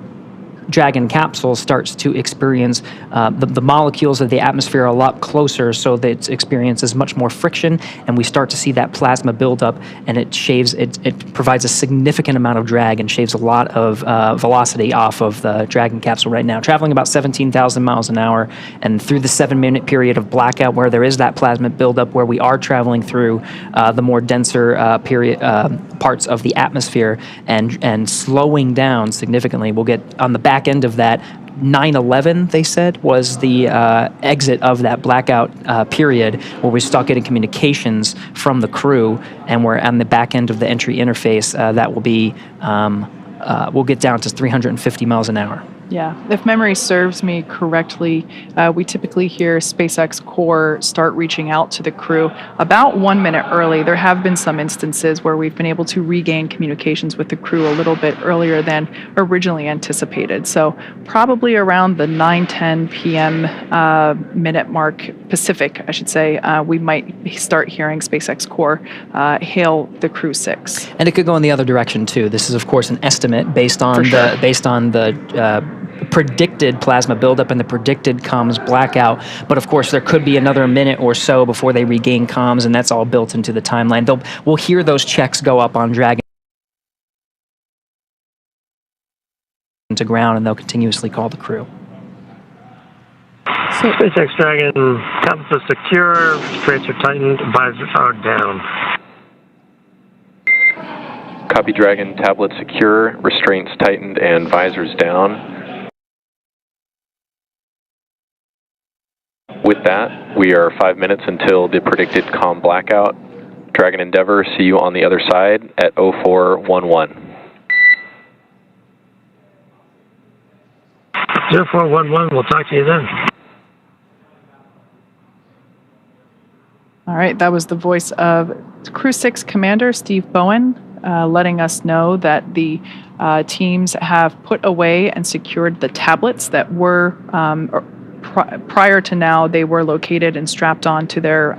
Dragon capsule starts to experience the molecules of the atmosphere a lot closer, so that it experiences much more friction, and we start to see that plasma build up, and it provides a significant amount of drag and shaves a lot of velocity off of the Dragon capsule right now, traveling about 17,000 miles an hour. And through the 7-minute period of blackout, where there is that plasma buildup, where we are traveling through the more denser parts of the atmosphere and slowing down significantly, we'll get on the back end of that 9/11, they said, was the exit of that blackout period where we start getting communications from the crew, and we're on the back end of the entry interface. That will be, we'll get down to 350 miles an hour. Yeah, if memory serves me correctly, we typically hear SpaceX Core start reaching out to the crew about 1 minute early. There have been some instances where we've been able to regain communications with the crew a little bit earlier than originally anticipated. So probably around the 9:10 p.m. Minute mark, Pacific, I should say, we might start hearing SpaceX Core hail the Crew-6. And it could go in the other direction too. This is, of course, an estimate based on the predicted plasma buildup and the predicted comms blackout. But of course, there could be another minute or so before they regain comms, and that's all built into the timeline. We'll hear those checks go up on Dragon to ground, and they'll continuously call the crew. SpaceX Dragon, compass is secure, restraints are tightened, visors are down. Copy Dragon, tablet secure, restraints tightened, and visors down. With that, we are 5 minutes until the predicted comm blackout. Dragon Endeavour, see you on the other side at 0411. 0411, we'll talk to you then. All right, that was the voice of Crew-6 Commander Steve Bowen, letting us know that the teams have put away and secured the tablets that were, prior to now, they were located and strapped onto their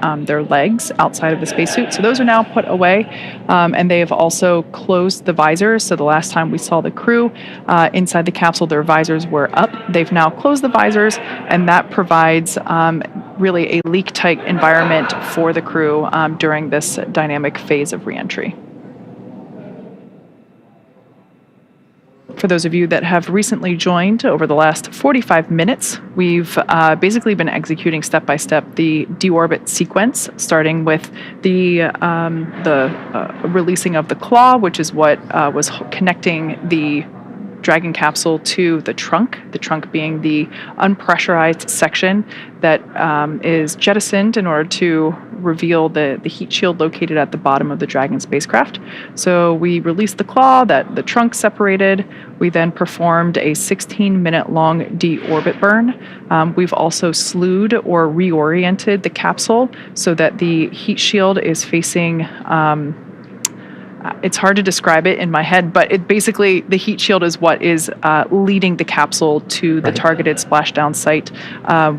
legs outside of the spacesuit. So those are now put away, and they have also closed the visors. So the last time we saw the crew inside the capsule, their visors were up. They've now closed the visors, and that provides really a leak-tight environment for the crew during this dynamic phase of reentry. For those of you that have recently joined over the last 45 minutes, we've basically been executing step-by-step the deorbit sequence, starting with the releasing of the claw, which is what was connecting the Dragon capsule to the trunk being the unpressurized section that is jettisoned in order to reveal the heat shield located at the bottom of the Dragon spacecraft. So we released the claw, that the trunk separated. We then performed a 16-minute long deorbit burn. We've also slewed or reoriented the capsule so that the heat shield is facing it's hard to describe it in my head, but it basically, the heat shield is what is leading the capsule to the targeted splashdown site,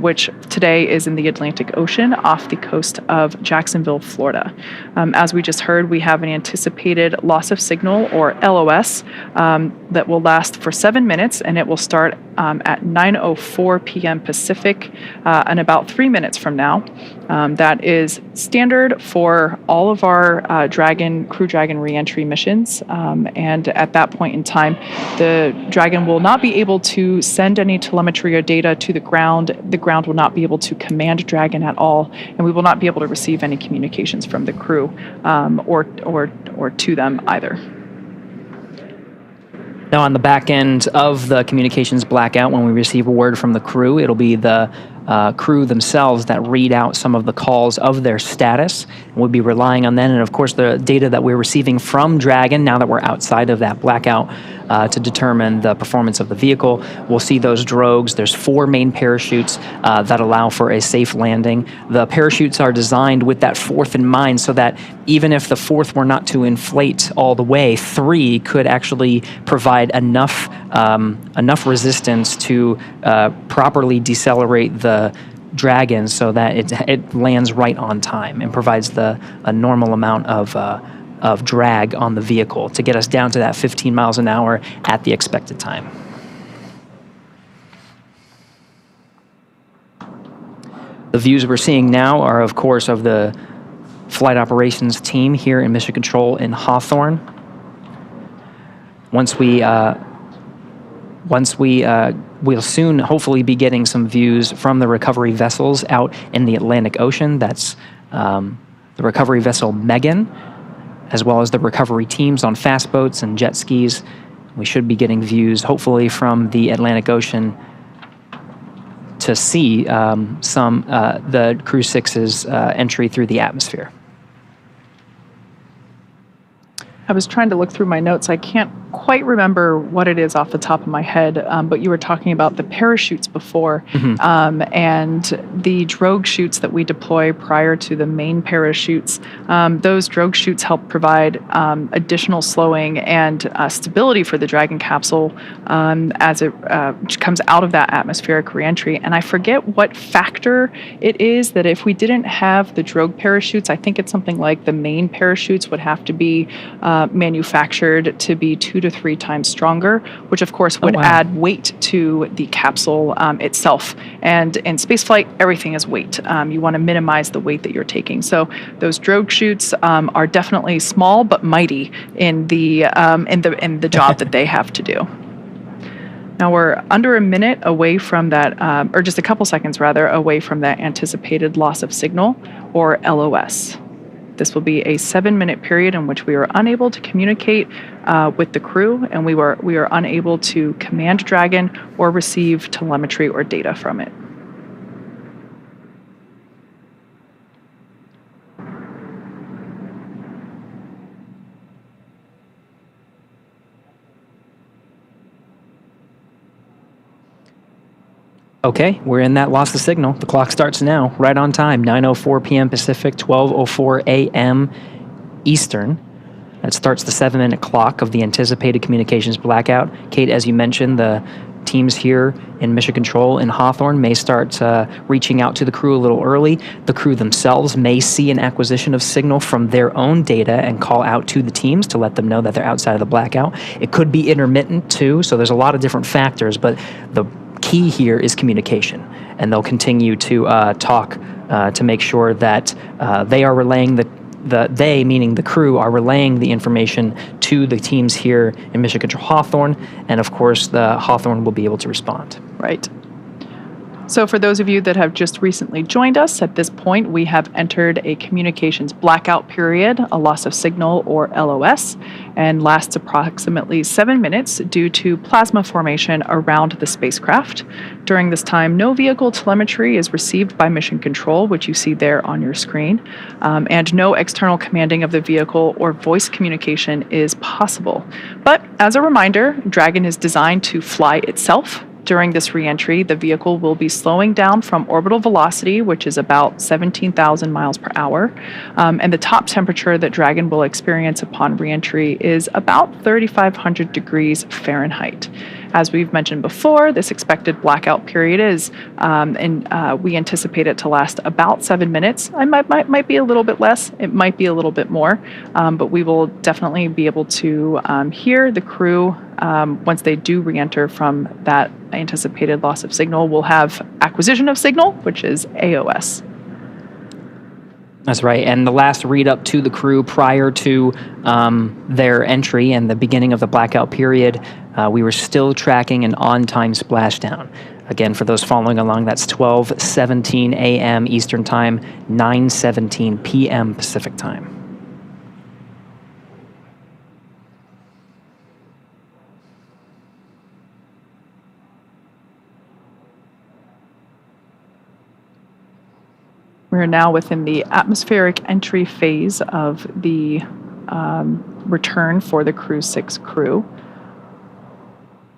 which today is in the Atlantic Ocean off the coast of Jacksonville, Florida. As we just heard, we have an anticipated loss of signal, or LOS, that will last for 7 minutes, and it will start at 9:04 p.m. Pacific in about 3 minutes from now. That is standard for all of our Crew Dragon reentry missions, and at that point in time, the Dragon will not be able to send any telemetry or data to the ground. The ground will not be able to command Dragon at all, and we will not be able to receive any communications from the crew or to them either. Now, on the back end of the communications blackout, when we receive a word from the crew, it'll be the crew themselves that read out some of the calls of their status. We'll be relying on that, and of course the data that we're receiving from Dragon, now that we're outside of that blackout, to determine the performance of the vehicle. We'll see those drogues. There's 4 main parachutes that allow for a safe landing. The parachutes are designed with that 4th in mind, so that even if the 4th were not to inflate all the way, 3 could actually provide enough resistance to properly decelerate the Dragon so that it lands right on time and provides a normal amount of drag on the vehicle to get us down to that 15 miles an hour at the expected time. The views we're seeing now are, of course, of the flight operations team here in Mission Control in Hawthorne. We'll soon hopefully be getting some views from the recovery vessels out in the Atlantic Ocean. That's the recovery vessel Megan, as well as the recovery teams on fast boats and jet skis. We should be getting views hopefully from the Atlantic Ocean to see the Crew-6's entry through the atmosphere. I was trying to look through my notes. I can't quite remember what it is off the top of my head, but you were talking about the parachutes before, and the drogue chutes that we deploy prior to the main parachutes. Those drogue chutes help provide additional slowing and stability for the Dragon capsule as it comes out of that atmospheric reentry. And I forget what factor it is that if we didn't have the drogue parachutes, I think it's something like the main parachutes would have to be manufactured to be 2 to 3 times stronger, which of course would add weight to the capsule itself. And in spaceflight, everything is weight. You want to minimize the weight that you're taking. So those drogue chutes are definitely small but mighty in the job that they have to do. Now we're under a minute away from that, or just a couple seconds rather, away from that anticipated loss of signal, or LOS. This will be a 7-minute period in which we are unable to communicate with the crew, and we are unable to command Dragon or receive telemetry or data from it. Okay, we're in that loss of signal. The clock starts now, right on time, 9:04 p.m. Pacific, 12:04 a.m. Eastern. That starts the 7-minute clock of the anticipated communications blackout. Kate, as you mentioned, the teams here in Mission Control in Hawthorne may start reaching out to the crew a little early. The crew themselves may see an acquisition of signal from their own data and call out to the teams to let them know that they're outside of the blackout. It could be intermittent too, so there's a lot of different factors, but the key here is communication, and they'll continue to talk to make sure that they are relaying they, meaning the crew, are relaying the information to the teams here in Mission Control Hawthorne, and of course the Hawthorne will be able to respond. Right. So for those of you that have just recently joined us, at this point we have entered a communications blackout period, a loss of signal, or LOS, and lasts approximately 7 minutes due to plasma formation around the spacecraft. During this time, no vehicle telemetry is received by Mission Control, which you see there on your screen, and no external commanding of the vehicle or voice communication is possible. But as a reminder, Dragon is designed to fly itself. During this reentry, the vehicle will be slowing down from orbital velocity, which is about 17,000 miles per hour, and the top temperature that Dragon will experience upon reentry is about 3,500 degrees Fahrenheit. As we've mentioned before, this expected blackout period is, and we anticipate it to last about 7 minutes. It might be a little bit less, it might be a little bit more, but we will definitely be able to hear the crew once they do re-enter from that anticipated loss of signal. We'll have acquisition of signal, which is AOS. That's right, and the last read up to the crew prior to their entry and the beginning of the blackout period, we were still tracking an on-time splashdown. Again, for those following along, that's 12:17 a.m. Eastern Time, 9:17 p.m. Pacific Time. We're now within the atmospheric entry phase of the return for the Crew-6 crew.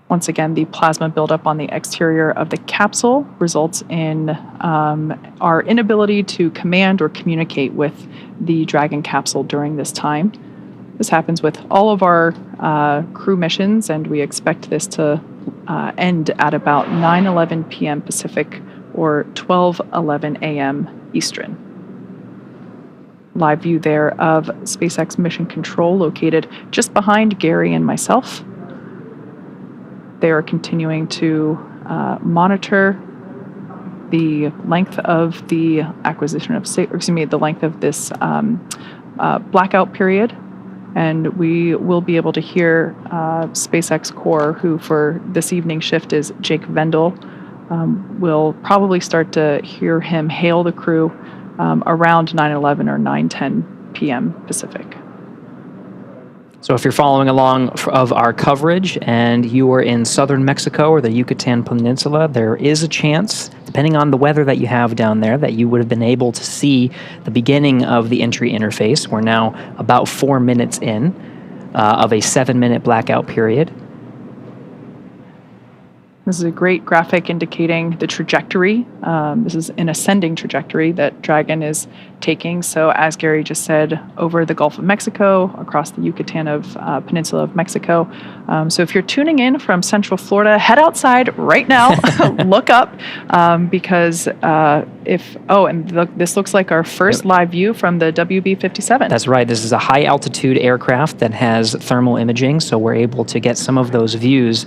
Once again, the plasma buildup on the exterior of the capsule results in our inability to command or communicate with the Dragon capsule during this time. This happens with all of our crew missions, and we expect this to end at about 9:11 p.m. Pacific or 12:11 a.m. Eastern. Live view there of SpaceX Mission Control located just behind Gary and myself. They are continuing to monitor the length of the acquisition of, the length of this blackout period, and we will be able to hear SpaceX Core, who for this evening shift is Jake Vendel. We'll probably start to hear him hail the crew around 9:11 or 9:10 p.m. Pacific. So if you're following along of our coverage and you are in southern Mexico or the Yucatan Peninsula, there is a chance, depending on the weather that you have down there, that you would have been able to see the beginning of the entry interface. We're now about 4 minutes in of a 7-minute blackout period. This is a great graphic indicating the trajectory. This is an ascending trajectory that Dragon is taking. So as Gary just said, over the Gulf of Mexico, across the Yucatan Peninsula of Mexico. So if you're tuning in from Central Florida, head outside right now, look up, because this looks like our first live view from the WB-57. That's right. This is a high altitude aircraft that has thermal imaging, so we're able to get some of those views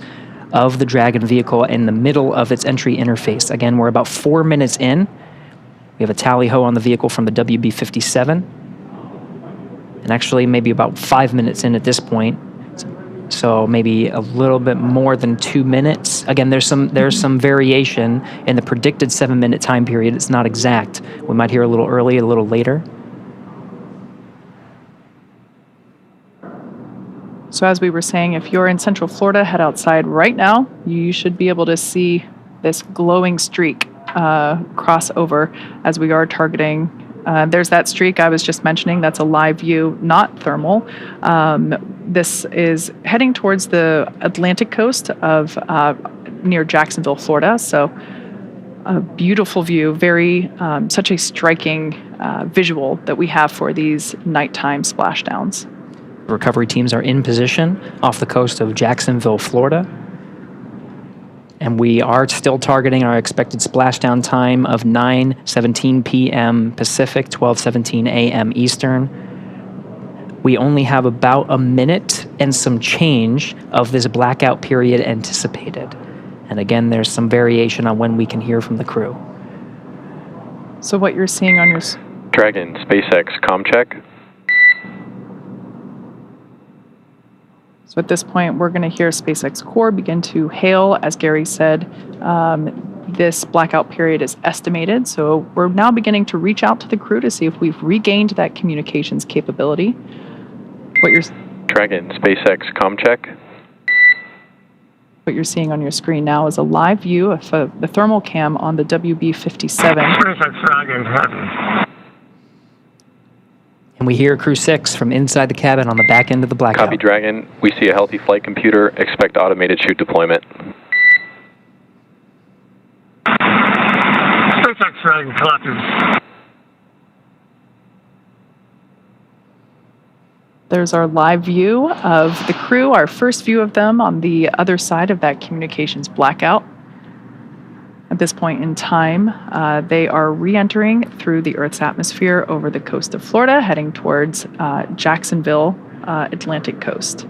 of the Dragon vehicle in the middle of its entry interface. Again, we're about 4 minutes in. We have a tally-ho on the vehicle from the WB-57. And actually maybe about 5 minutes in at this point. So maybe a little bit more than 2 minutes. Again, there's some variation in the predicted 7-minute time period. It's not exact. We might hear a little early, a little later. So as we were saying, if you're in Central Florida, head outside right now. You should be able to see this glowing streak cross over as we are targeting. There's that streak I was just mentioning. That's a live view, not thermal. This is heading towards the Atlantic coast of near Jacksonville, Florida. So a beautiful view, such a striking visual that we have for these nighttime splashdowns. Recovery teams are in position off the coast of Jacksonville, Florida. And we are still targeting our expected splashdown time of 9:17 p.m. Pacific, 12:17 a.m. Eastern. We only have about a minute and some change of this blackout period anticipated. And again, there's some variation on when we can hear from the crew. So what you're seeing on your... Dragon, SpaceX, comm check. So at this point, we're going to hear SpaceX Core begin to hail. As Gary said, this blackout period is estimated. So we're now beginning to reach out to the crew to see if we've regained that communications capability. Dragon, SpaceX, comm check. What you're seeing on your screen now is a live view of the thermal cam on the WB-57. SpaceX Dragon, heavy. And we hear Crew 6 from inside the cabin on the back end of the blackout. Copy, Dragon. We see a healthy flight computer. Expect automated chute deployment. SpaceX Dragon, copy. There's our live view of the crew, our first view of them on the other side of that communications blackout. At this point in time, they are re-entering through the Earth's atmosphere over the coast of Florida, heading towards Jacksonville, Atlantic coast.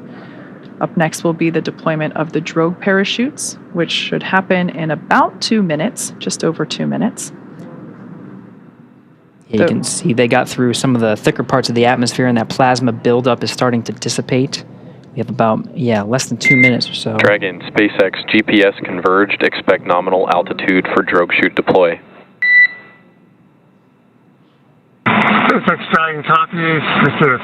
Up next will be the deployment of the drogue parachutes, which should happen in about 2 minutes, just over 2 minutes. Yeah, you can see they got through some of the thicker parts of the atmosphere, and that plasma buildup is starting to dissipate. We have about, less than 2 minutes or so. Dragon, SpaceX, GPS converged. Expect nominal altitude for drogue chute deploy. SpaceX Dragon, copy. Receive it.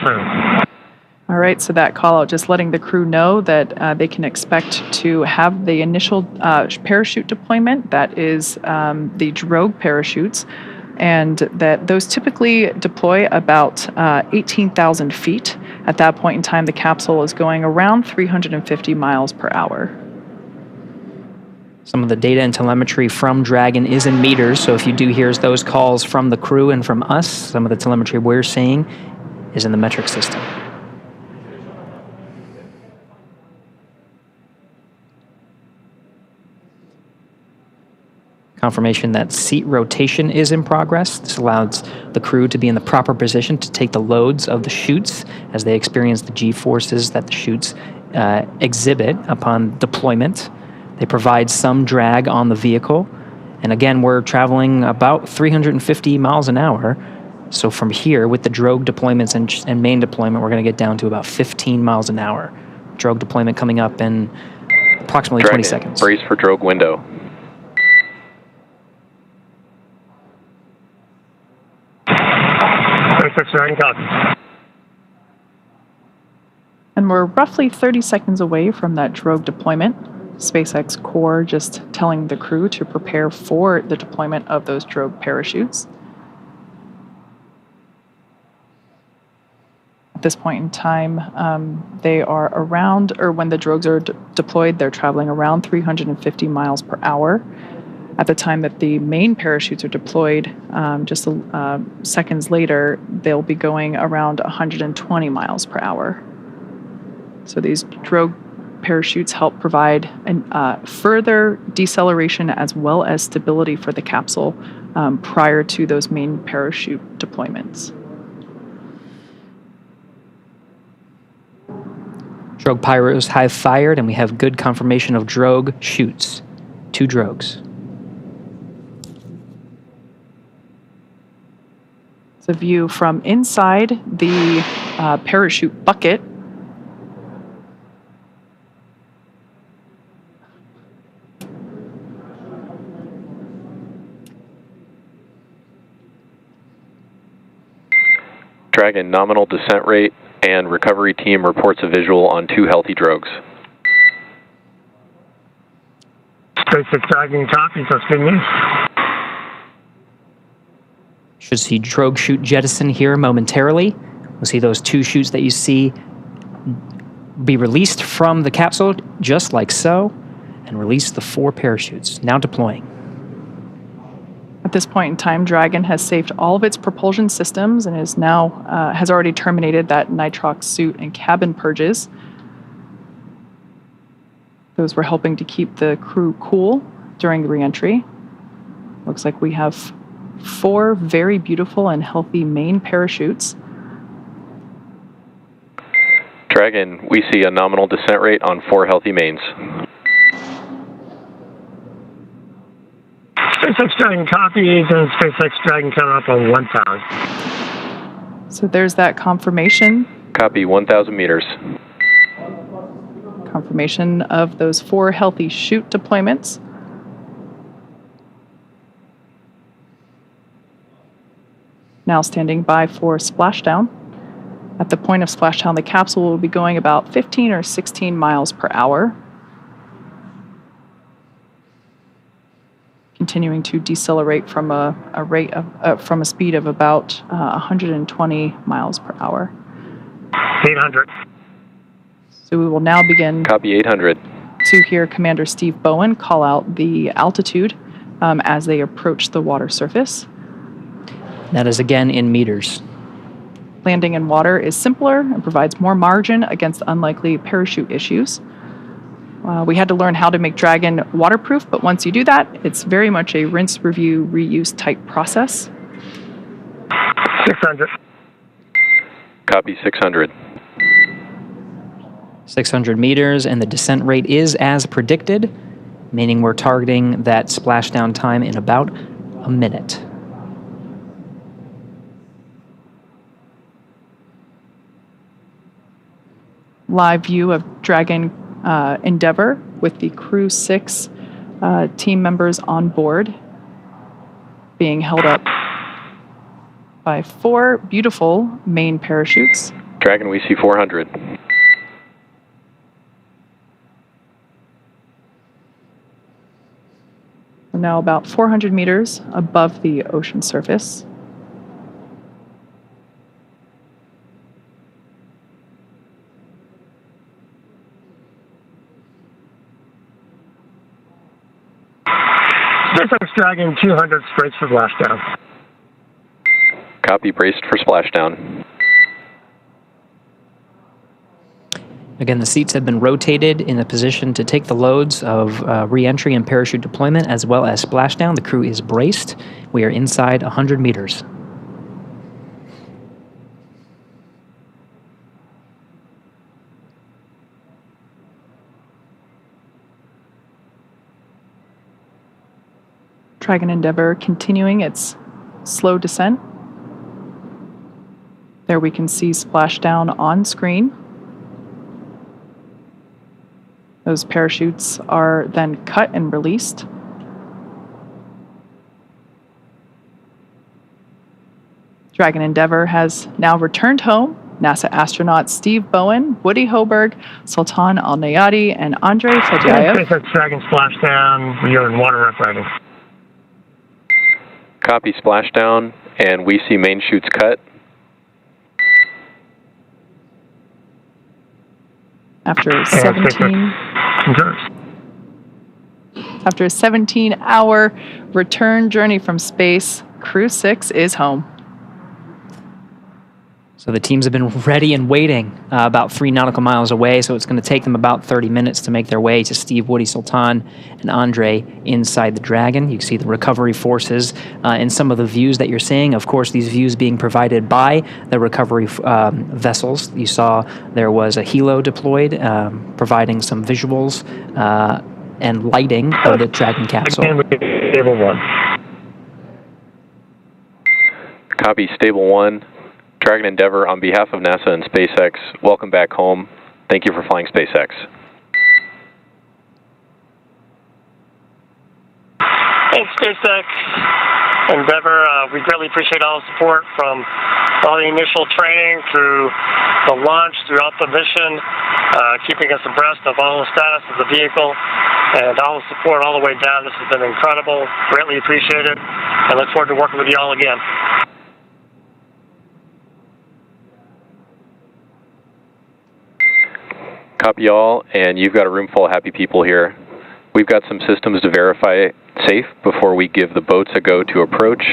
All right, so that call out just letting the crew know that they can expect to have the initial parachute deployment. That is the drogue parachutes, and that those typically deploy about 18,000 feet. At that point in time, the capsule is going around 350 miles per hour. Some of the data and telemetry from Dragon is in meters, so if you do hear those calls from the crew and from us, some of the telemetry we're seeing is in the metric system. Confirmation that seat rotation is in progress. This allows the crew to be in the proper position to take the loads of the chutes as they experience the G-forces that the chutes exhibit upon deployment. They provide some drag on the vehicle. And again, we're traveling about 350 miles an hour. So from here, with the drogue deployments and main deployment, we're going to get down to about 15 miles an hour. Drogue deployment coming up in approximately Dragon, 20 seconds. Brace for drogue window. And we're roughly 30 seconds away from that drogue deployment. SpaceX Core just telling the crew to prepare for the deployment of those drogue parachutes. At this point in time, they are around, or when the drogues are deployed, they're traveling around 350 miles per hour. At the time that the main parachutes are deployed, just seconds later, they'll be going around 120 miles per hour. So these drogue parachutes help provide further deceleration as well as stability for the capsule prior to those main parachute deployments. Drogue pyros have fired, and we have good confirmation of drogue shoots. 2 drogues. It's a view from inside the parachute bucket. Dragon, nominal descent rate, and recovery team reports a visual on 2 healthy drogues. SpaceX Dragon copy, that's good news. Should see drogue chute jettison here momentarily. We'll see those 2 chutes that you see be released from the capsule, just like so, and release the 4 parachutes, now deploying. At this point in time, Dragon has saved all of its propulsion systems and is now has already terminated that nitrox suit and cabin purges. Those were helping to keep the crew cool during the reentry. Looks like we have 4 very beautiful and healthy main parachutes. Dragon, we see a nominal descent rate on 4 healthy mains. SpaceX Dragon copies, and SpaceX Dragon coming up on 1,000. So there's that confirmation. Copy, 1,000 meters. Confirmation of those 4 healthy chute deployments. Now standing by for splashdown. At the point of splashdown, the capsule will be going about 15 or 16 miles per hour. Continuing to decelerate from a rate of from a speed of about 120 miles per hour. 800. So we will now begin. Copy, 800. To hear Commander Steve Bowen call out the altitude as they approach the water surface. That is again in meters. Landing in water is simpler and provides more margin against unlikely parachute issues. We had to learn how to make Dragon waterproof, but once you do that, it's very much a rinse, review, reuse type process. 600. Copy, 600. 600 meters, and the descent rate is as predicted, meaning we're targeting that splashdown time in about a minute. Live view of Dragon Endeavour with the Crew-6 team members on board, being held up by 4 beautiful main parachutes. Dragon, we see 400. We're now about 400 meters above the ocean surface. SpaceX Dragon 200 braced for splashdown. Copy, braced for splashdown. Again, the seats have been rotated in a position to take the loads of re-entry and parachute deployment as well as splashdown. The crew is braced. We are inside 100 meters. Dragon Endeavour continuing its slow descent. There we can see splashdown on screen. Those parachutes are then cut and released. Dragon Endeavour has now returned home NASA astronauts Steve Bowen, Woody Hoberg, Sultan Al-Nayati, and Andrei Fedyaev. SpaceX Dragon splashdown. We are in water refining. Copy splashdown, and we see main chutes cut. After a 17-hour return journey from space, Crew 6 is home. So the teams have been ready and waiting about 3 nautical miles away, so it's going to take them about 30 minutes to make their way to Steve, Woody, Sultan, and Andre inside the Dragon. You can see the recovery forces in some of the views that you're seeing. Of course, these views being provided by the recovery vessels. You saw there was a helo deployed, providing some visuals and lighting of the Dragon capsule. Stable 1. Copy, Stable 1. Dragon Endeavour, on behalf of NASA and SpaceX, welcome back home. Thank you for flying SpaceX. Thanks, SpaceX Endeavour. We greatly appreciate all the support from all the initial training through the launch, throughout the mission, keeping us abreast of all the status of the vehicle, and all the support all the way down. This has been incredible. Greatly appreciate it, and look forward to working with you all again. Copy all, and you've got a room full of happy people here. We've got some systems to verify safe before we give the boats a go to approach.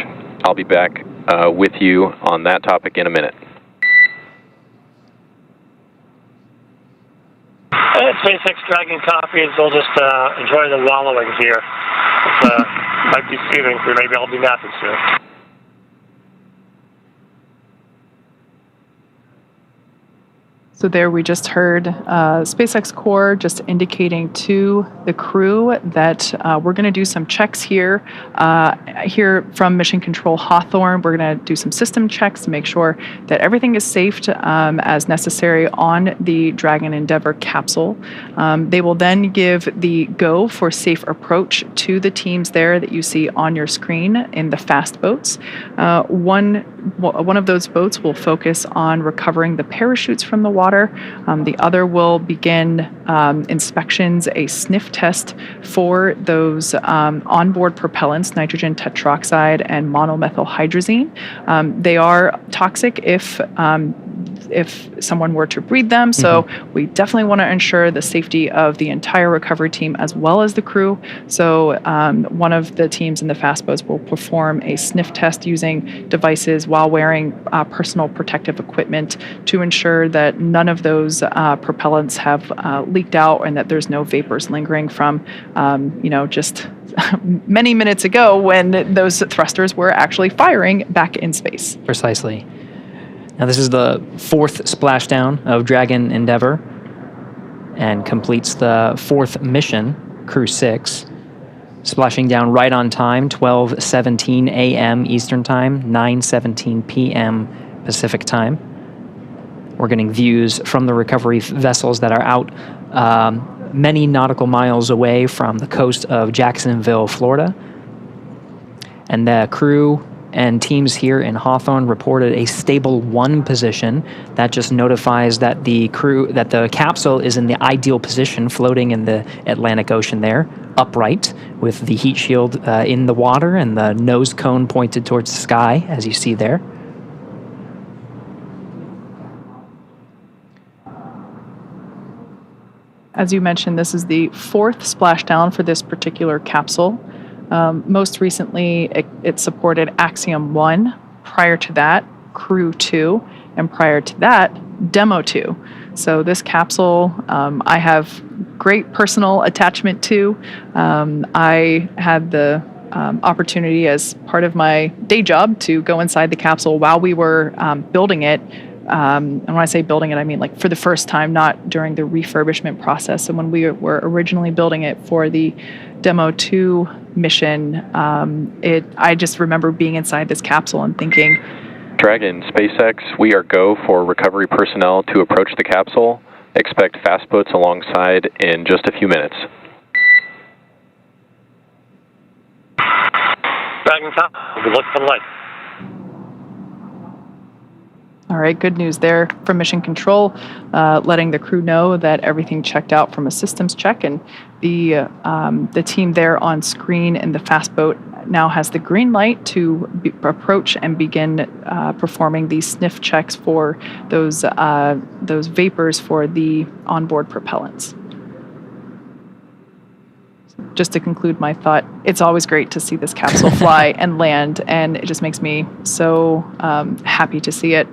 I'll be back with you on that topic in a minute. And SpaceX Dragon copies, we'll just enjoy the wallowing here. It might be soothing, so maybe I'll be napping soon. So there we just heard SpaceX Core just indicating to the crew that we're going to do some checks here. Here from Mission Control Hawthorne, we're going to do some system checks to make sure that everything is safe as necessary on the Dragon Endeavour capsule. They will then give the go for safe approach to the teams there that you see on your screen in the fast boats. One of those boats will focus on recovering the parachutes from the water. The other will begin inspections, a sniff test for those onboard propellants, nitrogen tetroxide and monomethylhydrazine. They are toxic if someone were to breathe them, so we definitely want to ensure the safety of the entire recovery team as well as the crew. So one of the teams in the fast boats will perform a sniff test using devices while wearing personal protective equipment to ensure that none of those propellants have leaked out and that there's no vapors lingering from just many minutes ago when those thrusters were actually firing back in space. Precisely. Now this is the 4th splashdown of Dragon Endeavour and completes the 4th mission, Crew 6, splashing down right on time, 12:17 a.m. Eastern Time, 9:17 p.m. Pacific Time. We're getting views from the recovery vessels that are out many nautical miles away from the coast of Jacksonville, Florida. And the crew and teams here in Hawthorne reported a stable 1 position. That just notifies that the capsule is in the ideal position, floating in the Atlantic Ocean there, upright, with the heat shield in the water and the nose cone pointed towards the sky, as you see there. As you mentioned, this is the 4th splashdown for this particular capsule. Most recently, it supported Axiom 1. Prior to that, Crew 2. And prior to that, Demo 2. So this capsule, I have great personal attachment to. I had the opportunity as part of my day job to go inside the capsule while we were building it. And when I say building it, I mean like for the first time, not during the refurbishment process. And when we were originally building it for the Demo 2 mission, I just remember being inside this capsule and thinking, Dragon, SpaceX, we are go for recovery personnel to approach the capsule. Expect fast boats alongside in just a few minutes. Dragon top, we look for the light. all right, good news there from Mission Control, letting the crew know that everything checked out from a systems check, and the team there on screen in the fast boat now has the green light to approach and begin performing these sniff checks for those vapors for the onboard propellants. Just to conclude my thought, it's always great to see this capsule fly and land, and it just makes me so happy to see it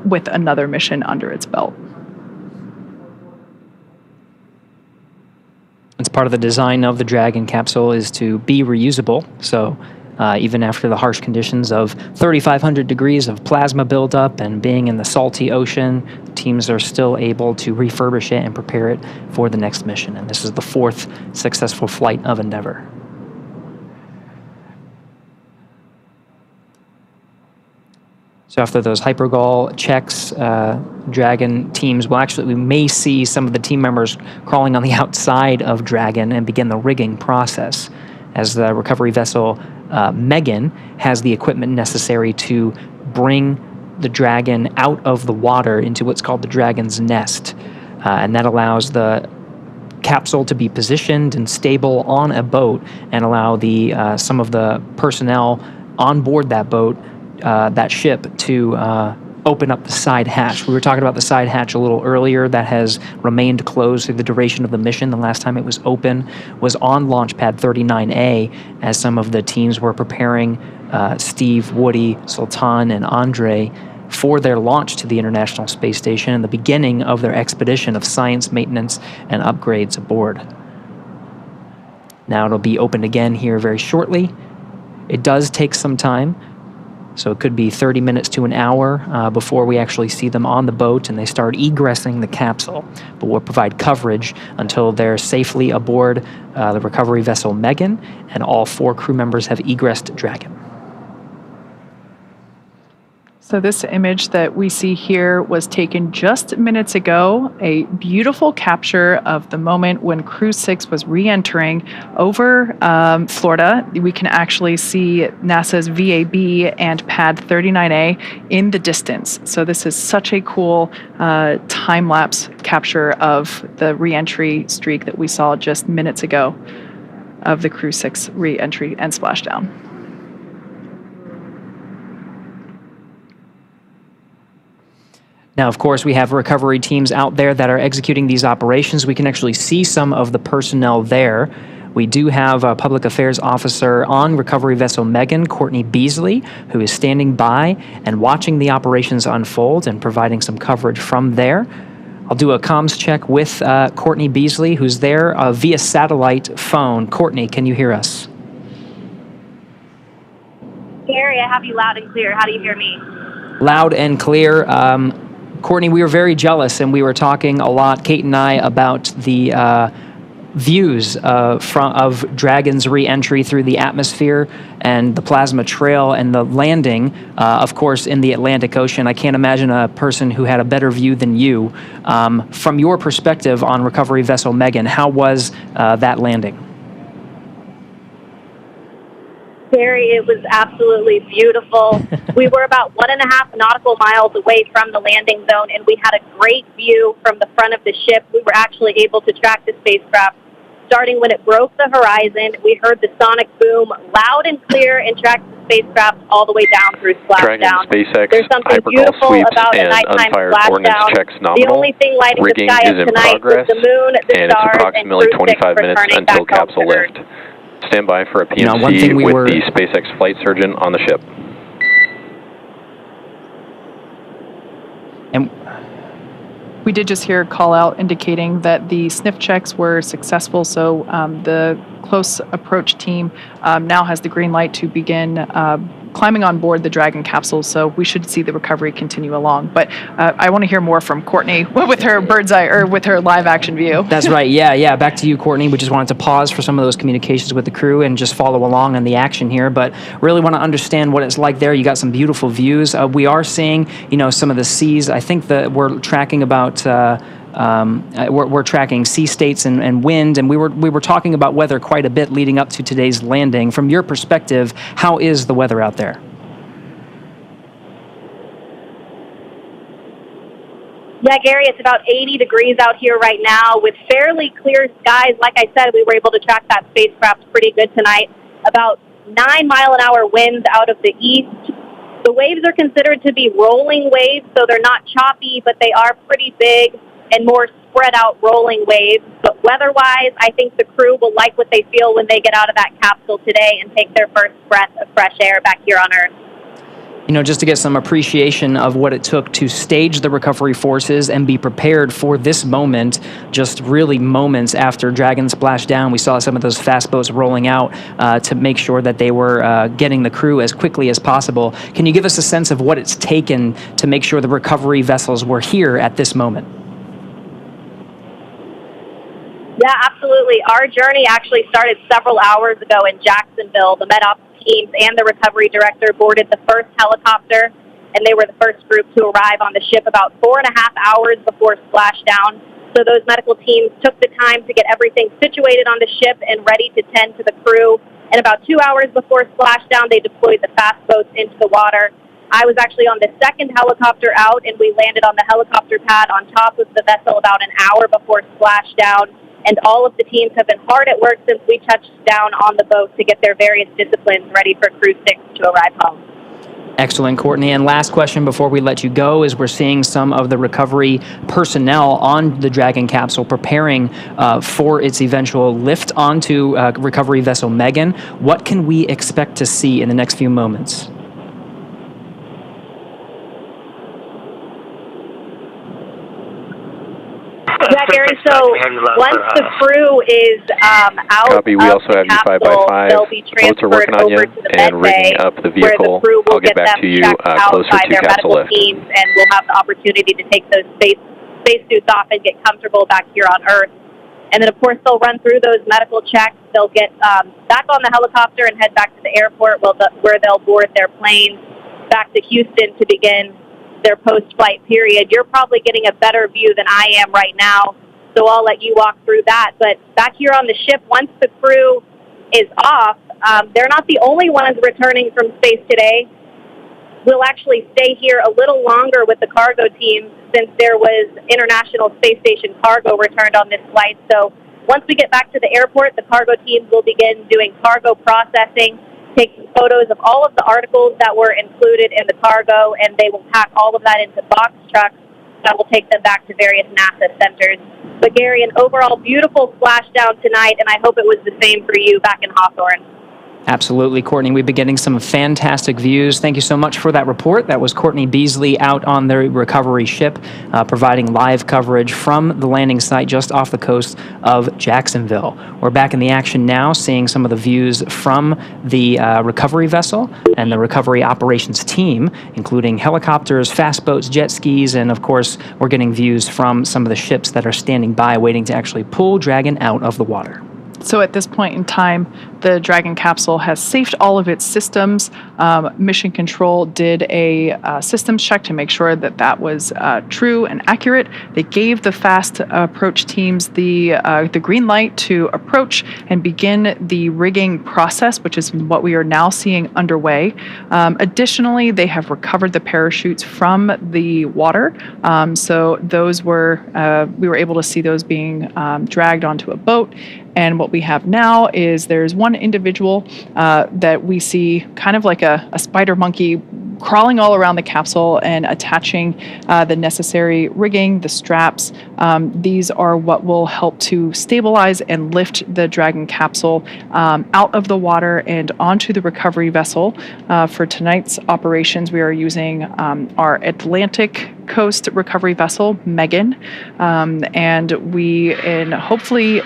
with another mission under its belt. It's part of the design of the Dragon capsule is to be reusable, so even after the harsh conditions of 3,500 degrees of plasma buildup and being in the salty ocean, teams are still able to refurbish it and prepare it for the next mission. And this is the 4th successful flight of Endeavour. So after those hypergol checks, Dragon teams we may see some of the team members crawling on the outside of Dragon and begin the rigging process as the recovery vessel Megan has the equipment necessary to bring the Dragon out of the water into what's called the Dragon's nest. And that allows the capsule to be positioned and stable on a boat and allow the some of the personnel on board that boat, that ship, to open up the side hatch. We were talking about the side hatch a little earlier that has remained closed through the duration of the mission. The last time it was open was on Launch Pad 39A as some of the teams were preparing Steve, Woody, Sultan, and Andre for their launch to the International Space Station and the beginning of their expedition of science, maintenance, and upgrades aboard. Now it'll be opened again here very shortly. It does take some time, so it could be 30 minutes to an hour before we actually see them on the boat and they start egressing the capsule. But we'll provide coverage until they're safely aboard the recovery vessel Megan, and all 4 crew members have egressed Dragon. So this image that we see here was taken just minutes ago, a beautiful capture of the moment when Crew 6 was re-entering over Florida. We can actually see NASA's VAB and Pad 39A in the distance. So this is such a cool time-lapse capture of the re-entry streak that we saw just minutes ago of the Crew 6 re-entry and splashdown. Now, of course, we have recovery teams out there that are executing these operations. We can actually see some of the personnel there. We do have a public affairs officer on recovery vessel Megan, Courtney Beasley, who is standing by and watching the operations unfold and providing some coverage from there. I'll do a comms check with Courtney Beasley, who's there via satellite phone. Courtney, can you hear us? Gary, I have you loud and clear. How do you hear me? Loud and clear. Courtney, we were very jealous, and we were talking a lot, Kate and I, about the views of Dragon's re-entry through the atmosphere and the plasma trail and the landing, of course, in the Atlantic Ocean. I can't imagine a person who had a better view than you. From your perspective on recovery vessel Megan, how was that landing? Gary, it was absolutely beautiful. We were about 1.5 nautical miles away from the landing zone, and we had a great view from the front of the ship. We were actually able to track the spacecraft starting when it broke the horizon. We heard the sonic boom loud and clear and tracked the spacecraft all the way down through Dragon, splashdown. SpaceX, There's something hypergol beautiful sweeps, about a and nighttime unfired splashdown. ordnance checks nominal. The only thing lighting Rigging the sky is up in tonight progress, was the moon, the and it's stars, approximately and Crew 6 25 minutes returning until back home capsule to Earth. lift. Stand by for a PMC Now, one thing with the SpaceX flight surgeon on the ship. And we did just hear a call out indicating that the sniff checks were successful, so the close approach team now has the green light to begin climbing on board the Dragon capsule, so we should see the recovery continue along. But I want to hear more from Courtney with her bird's eye, or with her live action view. That's right. Yeah. Back to you, Courtney. We just wanted to pause for some of those communications with the crew and just follow along on the action here, but really want to understand what it's like there. You got some beautiful views. We are seeing, some of the seas. I think that we're tracking about we're tracking sea states and wind, and we were talking about weather quite a bit leading up to today's landing. From your perspective, how is the weather out there? Yeah, Gary, it's about 80 degrees out here right now with fairly clear skies. Like I said, we were able to track that spacecraft pretty good tonight. About 9-mile-an-hour winds out of the east. The waves are considered to be rolling waves, so they're not choppy, but they are pretty big and more spread out rolling waves. But weather-wise, I think the crew will like what they feel when they get out of that capsule today and take their first breath of fresh air back here on Earth. You know, just to get some appreciation of what it took to stage the recovery forces and be prepared for this moment, just really moments after Dragon splashed down, we saw some of those fast boats rolling out to make sure that they were getting the crew as quickly as possible. Can you give us a sense of what it's taken to make sure the recovery vessels were here at this moment? Yeah, absolutely. Our journey actually started several hours ago in Jacksonville. The med ops teams and the recovery director boarded the first helicopter, and they were the first group to arrive on the ship about 4.5 hours before splashdown. So those medical teams took the time to get everything situated on the ship and ready to tend to the crew. And about 2 hours before splashdown, they deployed the fast boats into the water. I was actually on the second helicopter out, and we landed on the helicopter pad on top of the vessel about an hour before splashdown. And all of the teams have been hard at work since we touched down on the boat to get their various disciplines ready for Crew 6 to arrive home. Excellent, Courtney. And last question before we let you go is we're seeing some of the recovery personnel on the Dragon capsule preparing for its eventual lift onto recovery vessel Megan. What can we expect to see in the next few moments? Yeah, Gary, so once the crew is out Copy. We also have you 5x5. They'll be transferred over to the med bay, up the where the vehicle. crew will I'll get get back them to you checked out closer by to their capsule medical lift. teams, and we'll have the opportunity to take those spacesuits off and get comfortable back here on Earth. And then, of course, they'll run through those medical checks. They'll get back on the helicopter and head back to the airport where they'll board their plane back to Houston to begin their post-flight period. You're probably getting a better view than I am right now, so I'll let you walk through that. But back here on the ship, once the crew is off, they're not the only ones returning from space today. We'll actually stay here a little longer with the cargo team since there was International Space Station cargo returned on this flight. So once we get back to the airport, the cargo teams will begin doing cargo processing, taking photos of all of the articles that were included in the cargo, and they will pack all of that into box trucks that will take them back to various NASA centers. But Gary, an overall beautiful splashdown tonight, and I hope it was the same for you back in Hawthorne. Absolutely, Courtney. We've been getting some fantastic views. Thank you so much for that report. That was Courtney Beasley out on the recovery ship, providing live coverage from the landing site just off the coast of Jacksonville. We're back in the action now, seeing some of the views from the recovery vessel and the recovery operations team, including helicopters, fast boats, jet skis, and of course, we're getting views from some of the ships that are standing by waiting to actually pull Dragon out of the water. So at this point in time, the Dragon capsule has safed all of its systems. Mission Control did a systems check to make sure that that was true and accurate. They gave the fast approach teams the green light to approach and begin the rigging process, which is what we are now seeing underway. Additionally, they have recovered the parachutes from the water. So those were, we were able to see those being dragged onto a boat. And what we have now is there's one individual that we see kind of like a spider monkey crawling all around the capsule and attaching the necessary rigging, the straps. These are what will help to stabilize and lift the Dragon capsule out of the water and onto the recovery vessel. For tonight's operations, we are using our Atlantic Coast recovery vessel, Megan, and we, in hopefully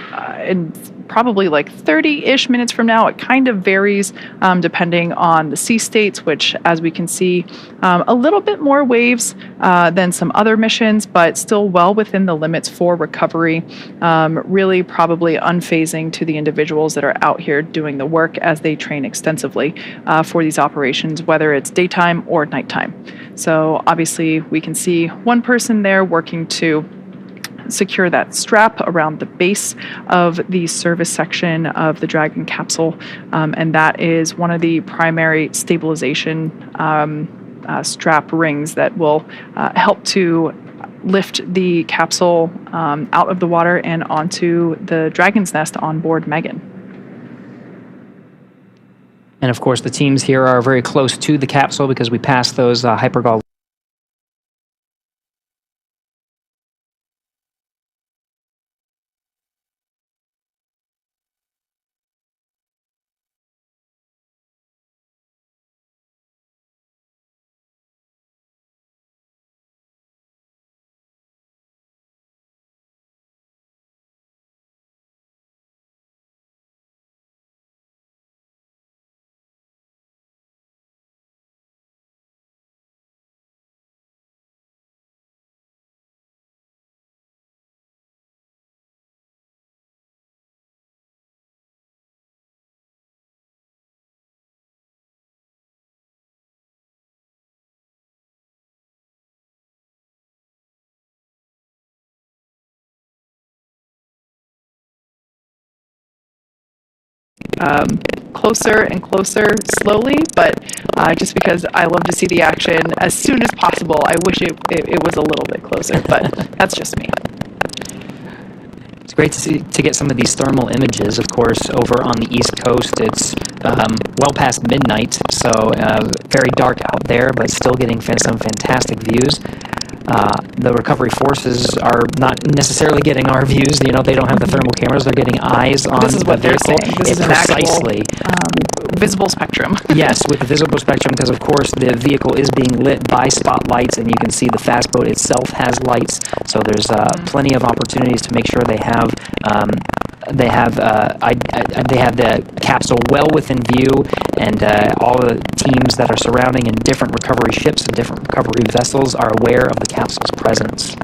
in probably like 30-ish minutes from now, it kind of varies depending on the sea states, which, as we can see, a little bit more waves than some other missions, but still well within the limits for recovery, really probably unfazing to the individuals that are out here doing the work as they train extensively for these operations, whether it's daytime or nighttime. So obviously we can see one person there working to secure that strap around the base of the service section of the Dragon capsule, and that is one of the primary stabilization strap rings that will help to lift the capsule out of the water and onto the Dragon's nest on board Megan. And of course, the teams here are very close to the capsule because we passed those hypergol. Closer and closer slowly, but just because I love to see the action as soon as possible, I wish it was a little bit closer, but that's just me. It's great to get some of these thermal images. Of course, over on the East Coast, it's well past midnight, so very dark out there, but still getting some fantastic views. The recovery forces are not necessarily getting our views. You know, they don't have the thermal cameras. They're getting eyes on this is what the vehicle. They're saying. This is precisely. Visible spectrum. Yes, with the visible spectrum, because of course the vehicle is being lit by spotlights, and you can see the fast boat itself has lights. So there's plenty of opportunities to make sure they have the capsule well within view, and all the teams that are surrounding in different recovery ships and different recovery vessels are aware of the capsule's presence.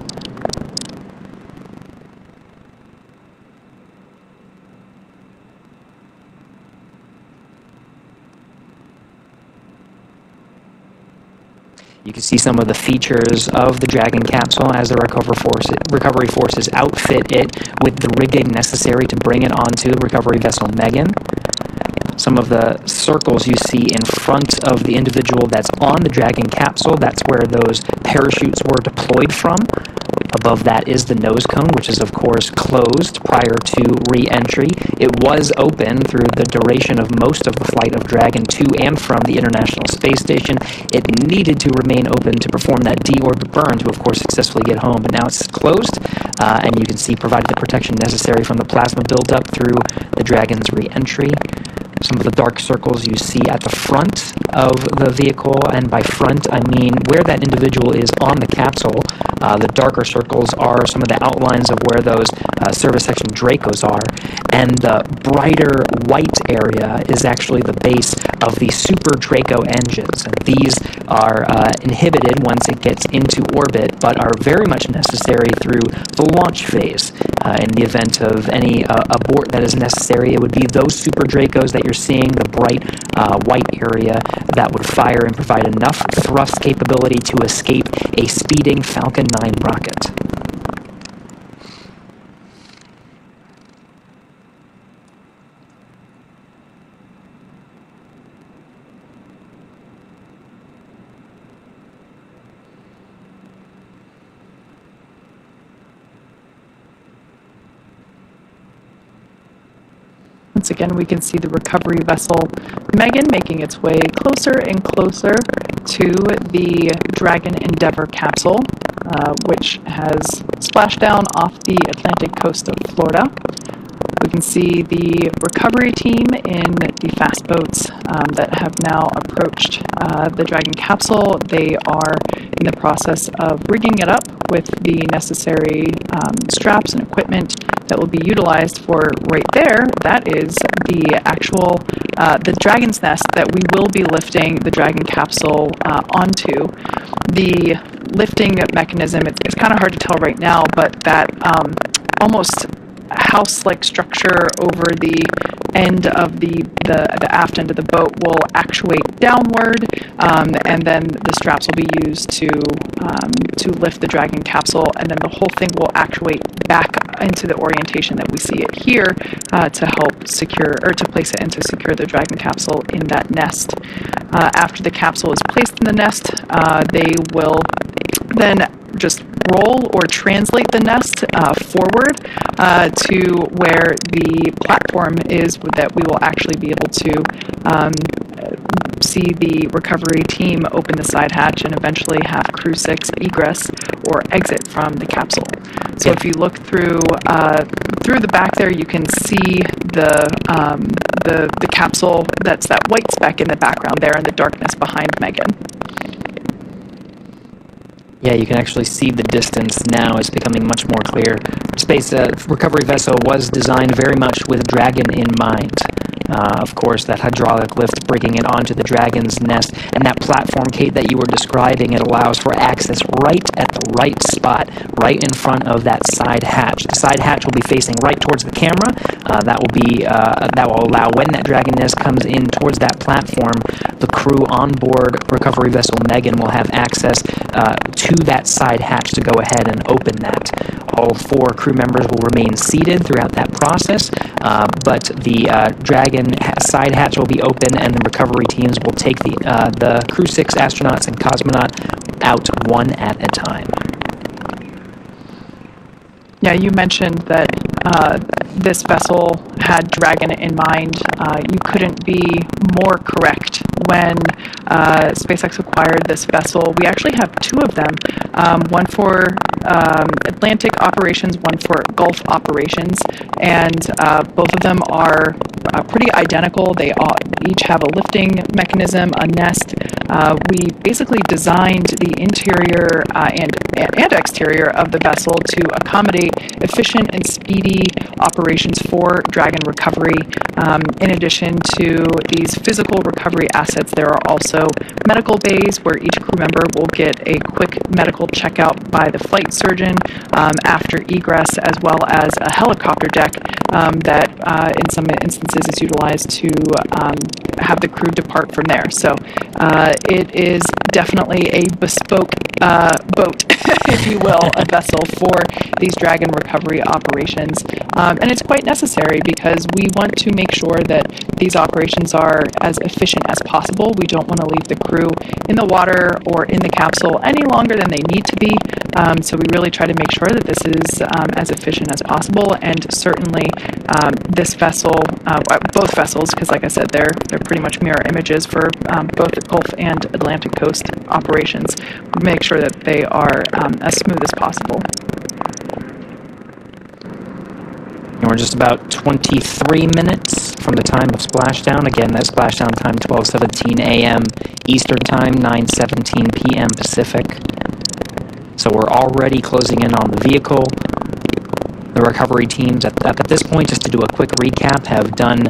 You can see some of the features of the Dragon capsule as the recovery forces outfit it with the rigging necessary to bring it onto recovery vessel Megan. Some of the circles you see in front of the individual that's on the Dragon capsule, that's where those parachutes were deployed from. Above that is the nose cone, which is of course closed prior to re-entry. It was open through the duration of most of the flight of Dragon to and from the International Space Station. It needed to remain open to perform that deorbit burn to of course successfully get home, but now it's closed, and you can see provided the protection necessary from the plasma buildup through the Dragon's re-entry. Some of the dark circles you see at the front of the vehicle, and by front I mean where that individual is on the capsule. The darker circles are some of the outlines of where those service section Dracos are, and the brighter white area is actually the base of the Super Draco engines. And these are inhibited once it gets into orbit, but are very much necessary through the launch phase. In the event of any abort that is necessary, it would be those Super Dracos that you're seeing, the bright white area, that would fire and provide enough thrust capability to escape a speeding Falcon 9 rocket. Once again, we can see the recovery vessel Megan making its way closer and closer to the Dragon Endeavour capsule, which has splashed down off the Atlantic coast of Florida. We can see the recovery team in the fast boats that have now approached the Dragon capsule. They are in the process of rigging it up with the necessary straps and equipment that will be utilized for right there. That is the actual the Dragon's nest that we will be lifting the Dragon capsule onto. The lifting mechanism, it's kind of hard to tell right now, but that almost house-like structure over the end of the aft end of the boat will actuate downward, and then the straps will be used to lift the Dragon capsule, and then the whole thing will actuate back into the orientation that we see it here to help secure, or to place it and to secure the Dragon capsule in that nest. After the capsule is placed in the nest, they will then just roll or translate the nest forward to where the platform is that we will actually be able to see the recovery team open the side hatch and eventually have Crew-6 egress or exit from the capsule. So if you look through the back there, you can see the capsule. That's that white speck in the background there in the darkness behind Megan. Yeah, you can actually see the distance now. It's becoming much more clear. Space recovery vessel was designed very much with Dragon in mind. Of course, that hydraulic lift bringing it onto the Dragon's nest, and that platform, Kate, that you were describing, it allows for access right at the right spot, right in front of that side hatch. The side hatch will be facing right towards the camera. That will allow when that Dragon nest comes in towards that platform, the crew on board recovery vessel Megan will have access to that side hatch to go ahead and open that. All 4 crew members will remain seated throughout that process, but the Dragon side hatch will be open, and the recovery teams will take the Crew-6 astronauts and cosmonaut out one at a time. Yeah, you mentioned that this vessel had Dragon in mind. You couldn't be more correct. When SpaceX acquired this vessel, we actually have 2 of them, one for Atlantic operations, one for Gulf operations, and both of them are pretty identical. They all each have a lifting mechanism, a nest. We basically designed the interior and exterior of the vessel to accommodate efficient and speedy operations for Dragon recovery. In addition to these physical recovery assets, there are also medical bays where each crew member will get a quick medical checkout by the flight surgeon after egress, as well as a helicopter deck that in some instances is utilized to have the crew depart from there. So it is definitely a bespoke boat, if you will, a vessel for these Dragon recovery operations. And it's quite necessary because we want to make sure that these operations are as efficient as possible. We don't want to leave the crew in the water or in the capsule any longer than they need to be. So we really try to make sure that this is as efficient as possible. And certainly this vessel, both vessels, because like I said, they're pretty much mirror images for both the Gulf and Atlantic coast operations. We make sure that they are as smooth as possible. And we're just about 23 minutes from the time of splashdown. Again, that splashdown time, 12:17 a.m. Eastern Time, 9:17 p.m. Pacific. So we're already closing in on the vehicle. The recovery teams at this point, just to do a quick recap, have done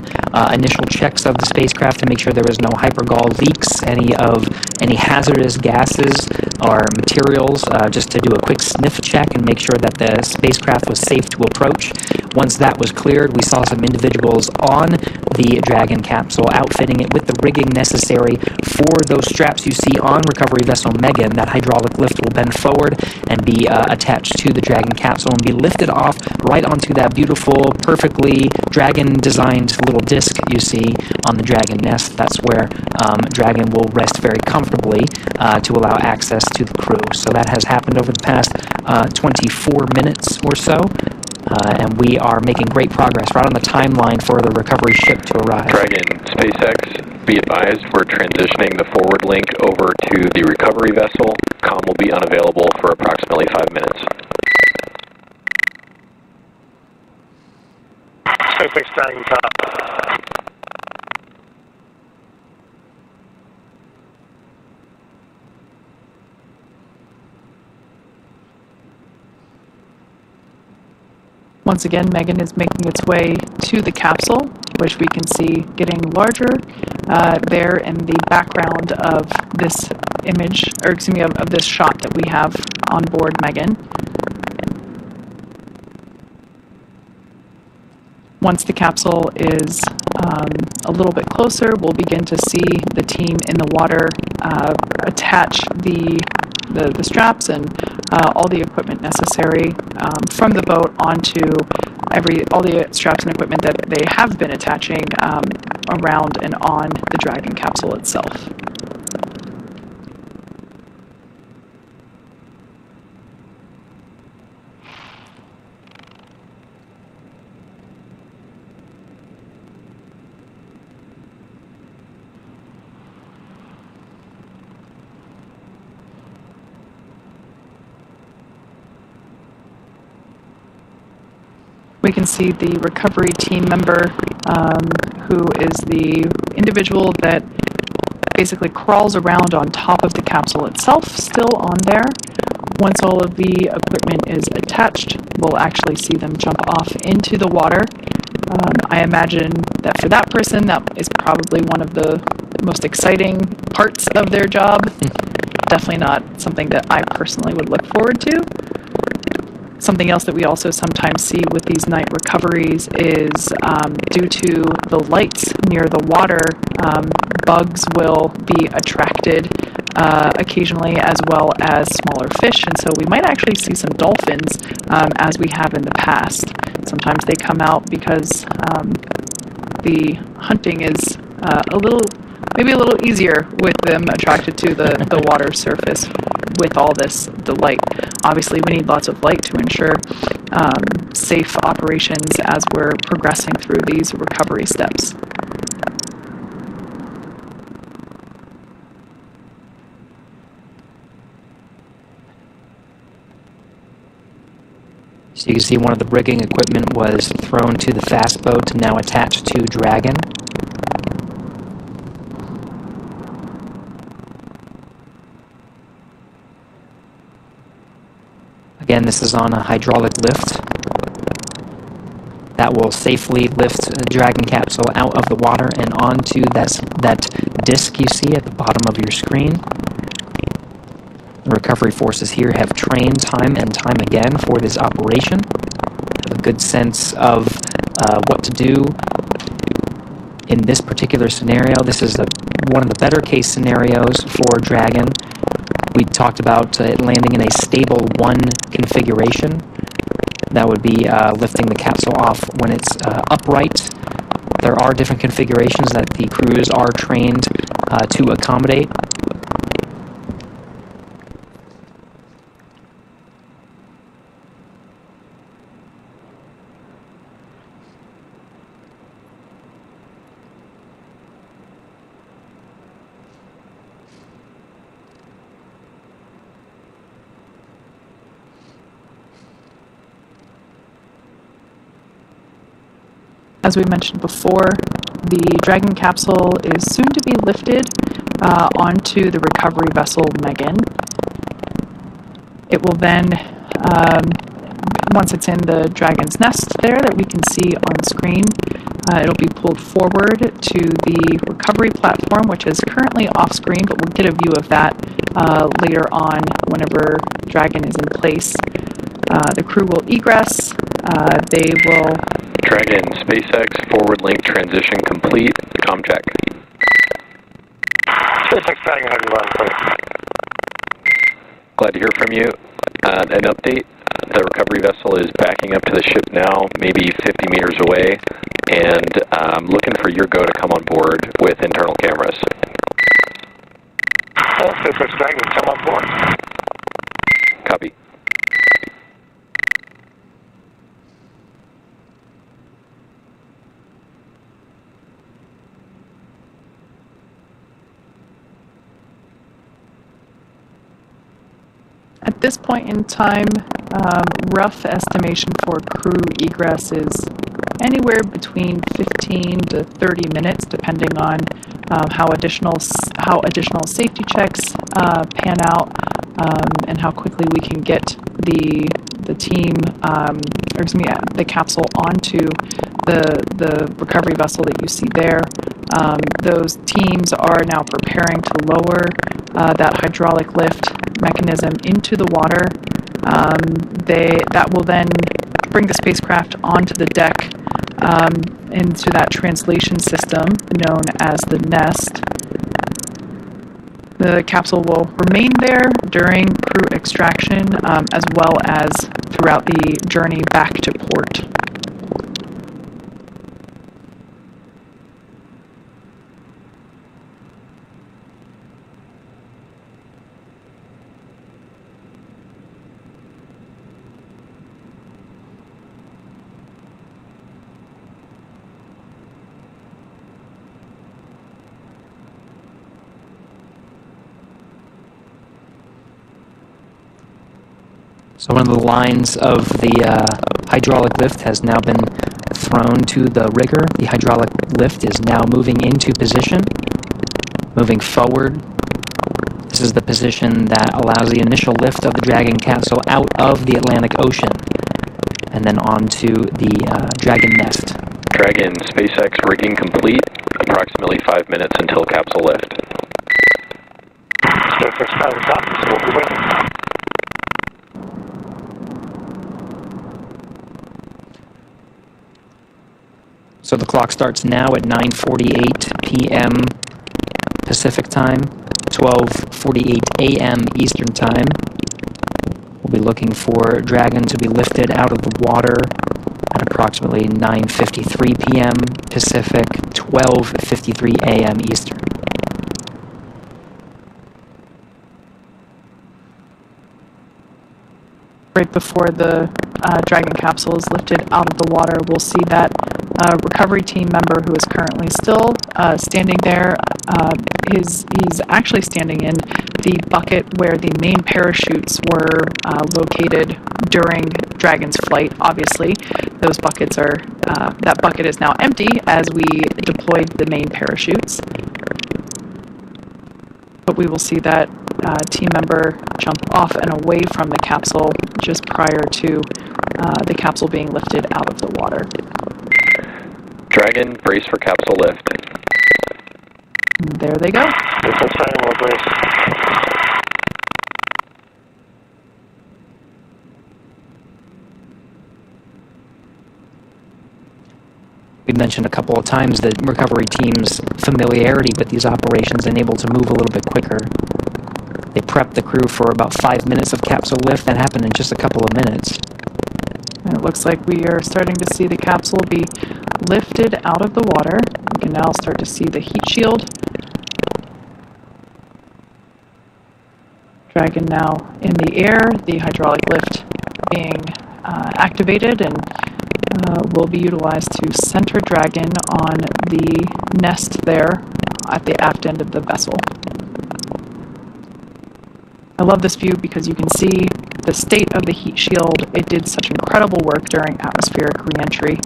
initial checks of the spacecraft to make sure there was no hypergol leaks, any hazardous gases or materials, just to do a quick sniff check and make sure that the spacecraft was safe to approach. Once that was cleared, we saw some individuals on the Dragon capsule outfitting it with the rigging necessary for those straps you see on recovery vessel Megan. That hydraulic lift will bend forward and be attached to the Dragon capsule and be lifted off right onto that beautiful, perfectly Dragon-designed little disc you see on the Dragon nest. That's where Dragon will rest very comfortably to allow access to the crew. So that has happened over the past 24 minutes or so. And we are making great progress right on the timeline for the recovery ship to arrive. Dragon, SpaceX, be advised we're transitioning the forward link over to the recovery vessel. Comm will be unavailable for approximately 5 minutes. SpaceX Dragon top. Once again, Megan is making its way to the capsule, which we can see getting larger there in the background of this image, or excuse me, of this shot that we have on board Megan. Once the capsule is a little bit closer, we'll begin to see the team in the water attach the straps and all the equipment necessary from the boat onto all the straps and equipment that they have been attaching around and on the Dragon capsule itself. We can see the recovery team member, who is the individual that basically crawls around on top of the capsule itself, still on there. Once all of the equipment is attached, we'll actually see them jump off into the water. I imagine that for that person, that is probably one of the most exciting parts of their job. Definitely not something that I personally would look forward to. Something else that we also sometimes see with these night recoveries is due to the lights near the water, bugs will be attracted occasionally, as well as smaller fish, and so we might actually see some dolphins, as we have in the past. Sometimes they come out because the hunting is maybe a little easier with them attracted to the water surface with all the light. Obviously, we need lots of light to ensure safe operations as we're progressing through these recovery steps. So you can see one of the rigging equipment was thrown to the fast boat, now attached to Dragon. Again, this is on a hydraulic lift that will safely lift a Dragon capsule out of the water and onto that disc you see at the bottom of your screen. The recovery forces here have trained time and time again for this operation, have a good sense of what to do in this particular scenario. This is one of the better case scenarios for Dragon. We talked about it landing in a stable 1 configuration. That would be lifting the capsule off when it's upright. There are different configurations that the crews are trained to accommodate. As we mentioned before, the Dragon capsule is soon to be lifted onto the recovery vessel Megan. It will then, once it's in the Dragon's nest there that we can see on screen, it'll be pulled forward to the recovery platform, which is currently off screen, but we'll get a view of that later on whenever Dragon is in place. The crew will egress. They will... Dragon, SpaceX, forward link transition complete. Com check. SpaceX Dragon, how do you run, please? Glad to hear from you. An update. The recovery vessel is backing up to the ship now, maybe 50 meters away, and I'm looking for your go to come on board with internal cameras. SpaceX Dragon, come on board. Copy. At this point in time, rough estimation for crew egress is anywhere between 15 to 30 minutes, depending on how additional safety checks pan out, and how quickly we can get the team, or excuse me, the capsule onto the recovery vessel that you see there. Those teams are now preparing to lower that hydraulic lift mechanism into the water. That will then bring the spacecraft onto the deck into that translation system known as the nest. The capsule will remain there during crew extraction, as well as throughout the journey back to port. So one of the lines of the hydraulic lift has now been thrown to the rigger. The hydraulic lift is now moving into position, moving forward. This is the position that allows the initial lift of the Dragon capsule out of the Atlantic Ocean and then onto the Dragon nest. Dragon SpaceX rigging complete. Approximately 5 minutes until capsule lift. SpaceX pilot copies. We'll be waiting. So the clock starts now at 9:48 p.m. Pacific time, 12:48 a.m. Eastern time. We'll be looking for Dragon to be lifted out of the water at approximately 9:53 p.m. Pacific, 12:53 a.m. Eastern. Right before the Dragon capsule is lifted out of the water, we'll see that recovery team member who is currently still standing there. He's actually standing in the bucket where the main parachutes were located during Dragon's flight. Obviously, those buckets are that bucket is now empty as we deployed the main parachutes. But we will see that team member jump off and away from the capsule just prior to the capsule being lifted out of the water. Dragon, brace for capsule lift. There they go. SpaceX Dragon will brace. We mentioned a couple of times that recovery team's familiarity with these operations enabled to move a little bit quicker. They prepped the crew for about 5 minutes of capsule lift. That happened in just a couple of minutes. And it looks like we are starting to see the capsule be lifted out of the water. We can now start to see the heat shield. Dragon now in the air, the hydraulic lift being activated and will be utilized to center Dragon on the nest there at the aft end of the vessel. I love this view because you can see the state of the heat shield. It did such incredible work during atmospheric re-entry.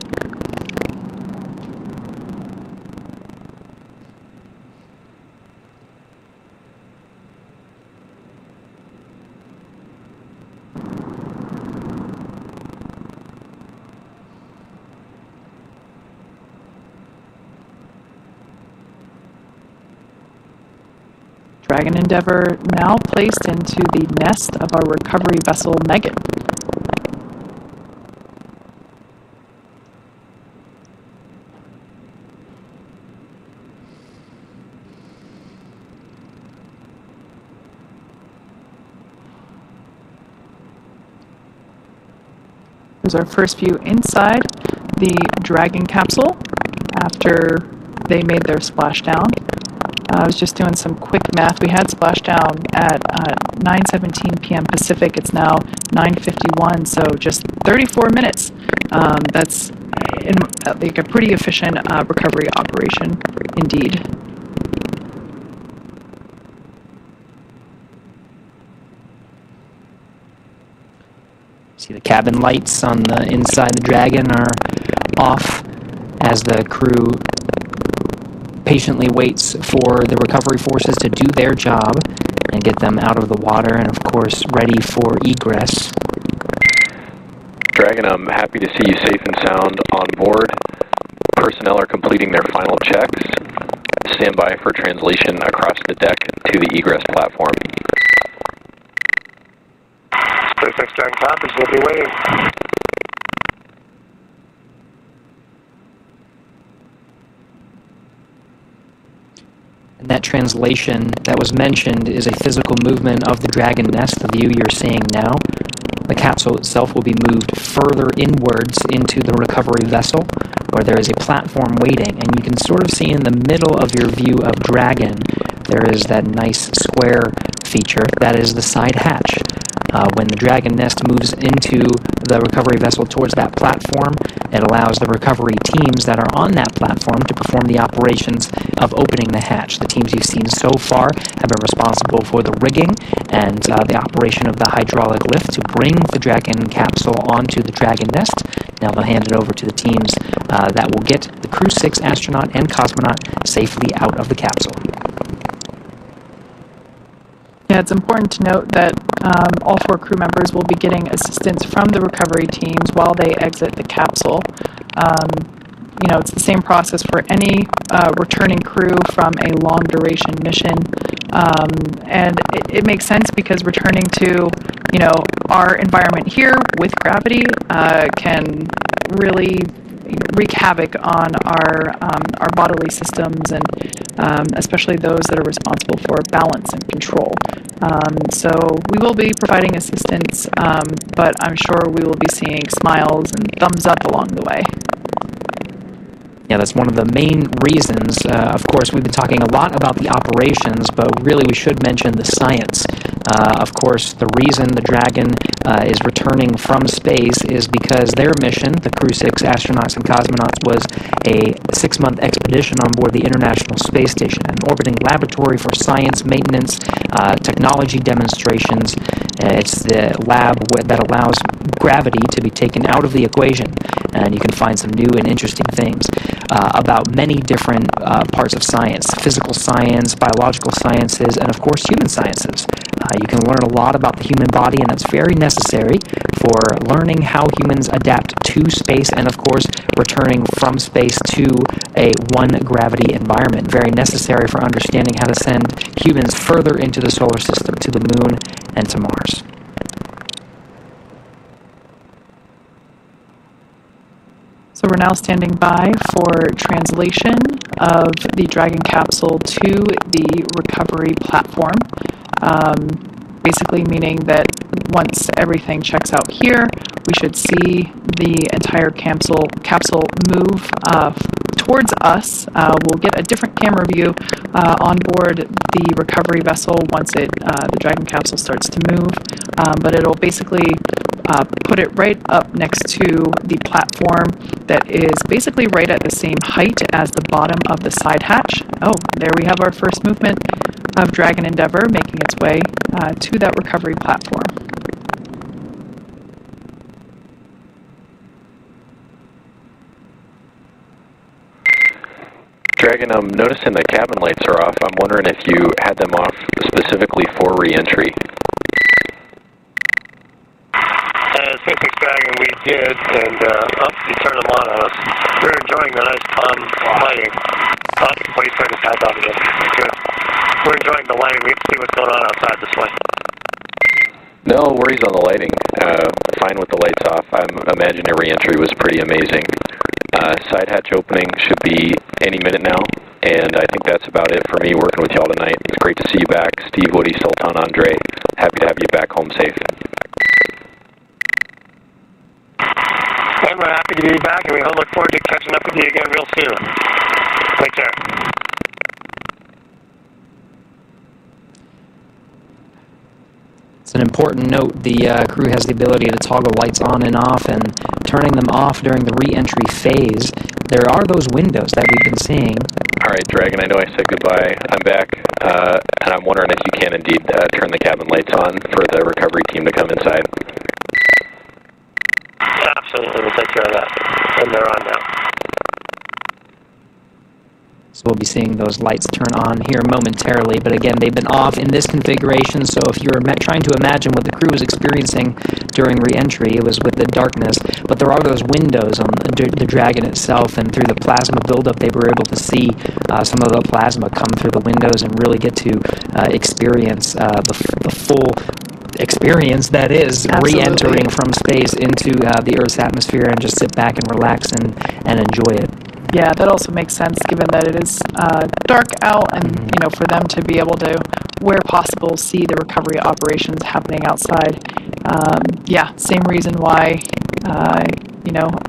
Dragon Endeavour now placed into the nest of our recovery vessel Megan. Here's our first view inside the Dragon capsule after they made their splashdown. I was just doing some quick math. We had splashdown at 9:17 p.m. Pacific. It's now 9:51, so just 34 minutes. That's like a pretty efficient recovery operation indeed. See the cabin lights on the inside the Dragon are off as the crew patiently waits for the recovery forces to do their job and get them out of the water and, of course, ready for egress. Dragon, I'm happy to see you safe and sound on board. Personnel are completing their final checks. Stand by for translation across the deck to the egress platform. SpaceX Dragon copies. We'll be waiting. And that translation that was mentioned is a physical movement of the Dragon nest, the view you're seeing now. The capsule itself will be moved further inwards into the recovery vessel, where there is a platform waiting, and you can sort of see in the middle of your view of Dragon, there is that nice square feature. That is the side hatch. When the Dragon nest moves into the recovery vessel towards that platform, it allows the recovery teams that are on that platform to perform the operations of opening the hatch. The teams you've seen so far have been responsible for the rigging and the operation of the hydraulic lift to bring the Dragon capsule onto the Dragon nest. Now they'll hand it over to the teams that will get the Crew-6 astronaut and cosmonaut safely out of the capsule. Yeah, it's important to note that all 4 crew members will be getting assistance from the recovery teams while they exit the capsule. You know, it's the same process for any returning crew from a long duration mission. And it makes sense because returning to, you know, our environment here with gravity can really wreak havoc on our bodily systems, and especially those that are responsible for balance and control. So we will be providing assistance, but I'm sure we will be seeing smiles and thumbs up along the way. Yeah, that's one of the main reasons. Of course, we've been talking a lot about the operations, but really we should mention the science. Of course, the reason the Dragon is returning from space is because their mission, the Crew-6 astronauts and cosmonauts, was a 6-month expedition on board the International Space Station, an orbiting laboratory for science, maintenance, technology demonstrations. It's the lab that allows gravity to be taken out of the equation, and you can find some new and interesting things about many different parts of science: physical science, biological sciences, and of course human sciences. You can learn a lot about the human body, and that's very necessary for learning how humans adapt to space and of course returning from space to a one-gravity environment. Very necessary for understanding how to send humans further into the solar system, to the moon and to Mars. So we're now standing by for translation of the Dragon capsule to the recovery platform. Basically meaning that once everything checks out here, we should see the entire capsule move towards us. We'll get a different camera view on board the recovery vessel once the Dragon capsule starts to move, but it'll basically put it right up next to the platform that is basically right at the same height as the bottom of the side hatch. Oh, there we have our first movement of Dragon Endeavour making its way to that recovery platform. Dragon, I'm noticing the cabin lights are off. I'm wondering if you had them off specifically for re-entry. SpaceX Dragon, we did, and you turned them on us. We're enjoying the nice calm lighting. Wait, turn this hat on again. Good. We're enjoying the lighting. We have to see what's going on outside this way. No worries on the lighting. Fine with the lights off. I imagine your re-entry was pretty amazing. Side hatch opening should be any minute now, and I think that's about it for me working with y'all tonight. It's great to see you back. Steve, Woody, Sultan, Andre, happy to have you back home safe. And we're happy to be back, and we look forward to catching up with you again real soon. Take care. It's an important note. The crew has the ability to toggle lights on and off, and turning them off during the re-entry phase. There are those windows that we've been seeing. All right, Dragon, I know I said goodbye. I'm back, and I'm wondering if you can indeed turn the cabin lights on for the recovery team to come inside. Absolutely, we'll take care of that. And they're on now. So we'll be seeing those lights turn on here momentarily, but again, they've been off in this configuration, so if you're trying to imagine what the crew was experiencing during re-entry, it was with the darkness, but there are those windows on the Dragon itself, and through the plasma buildup, they were able to see some of the plasma come through the windows and really get to experience the full experience that is re-entering from space into the Earth's atmosphere, and just sit back and relax and enjoy it. Yeah, that also makes sense given that it is dark out, and you know, for them to be able to, where possible, see the recovery operations happening outside. Yeah, same reason why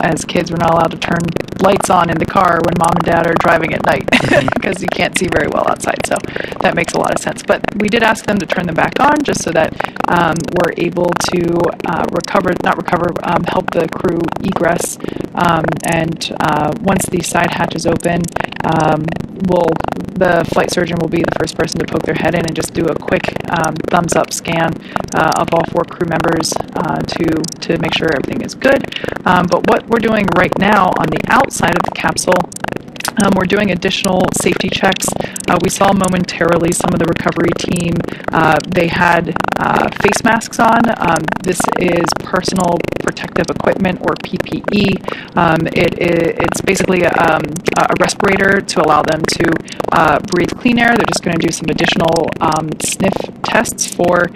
as kids, we're not allowed to turn lights on in the car when mom and dad are driving at night because you can't see very well outside. So that makes a lot of sense. But we did ask them to turn them back on just so that we're able to help the crew egress. And once the side hatch is open, the flight surgeon will be the first person to poke their head in and just do a quick thumbs up scan of all 4 crew members to make sure everything is good. But what we're doing right now on the outside of the capsule, we're doing additional safety checks. We saw momentarily some of the recovery team, they had face masks on. This is personal protective equipment, or PPE. It's basically a respirator to allow them to breathe clean air. They're just going to do some additional sniff tests for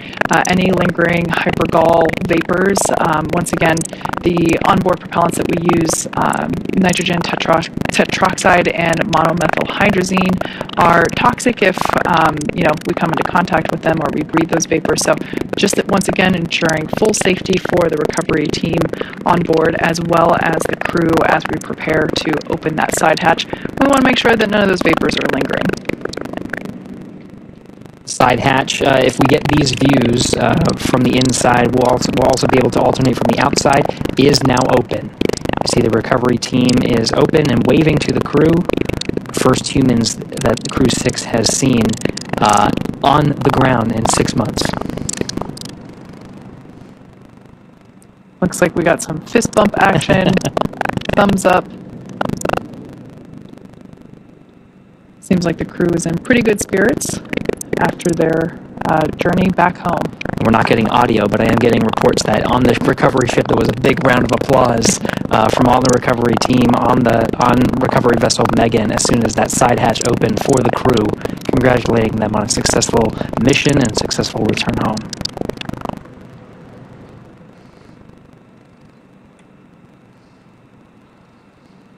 any lingering hypergol vapors. Once again, the onboard propellants that we use, nitrogen tetroxide and monomethylhydrazine, are toxic if we come into contact with them or we breathe those vapors. So just once again ensuring full safety for the recovery team on board, as well as the crew as we prepare to open that side hatch. We want to make sure that none of those vapors are lingering. Side hatch, if we get these views from the inside, we'll also be able to alternate from the outside, is now open. You see the recovery team is open and waving to the crew. First humans that the Crew 6 has seen on the ground in 6 months. Looks like we got some fist bump action, thumbs up. Seems like the crew is in pretty good spirits after their journey back home. We're not getting audio, but I am getting reports that on the recovery ship there was a big round of applause from all the recovery team on recovery vessel Megan as soon as that side hatch opened for the crew, congratulating them on a successful mission and successful return home.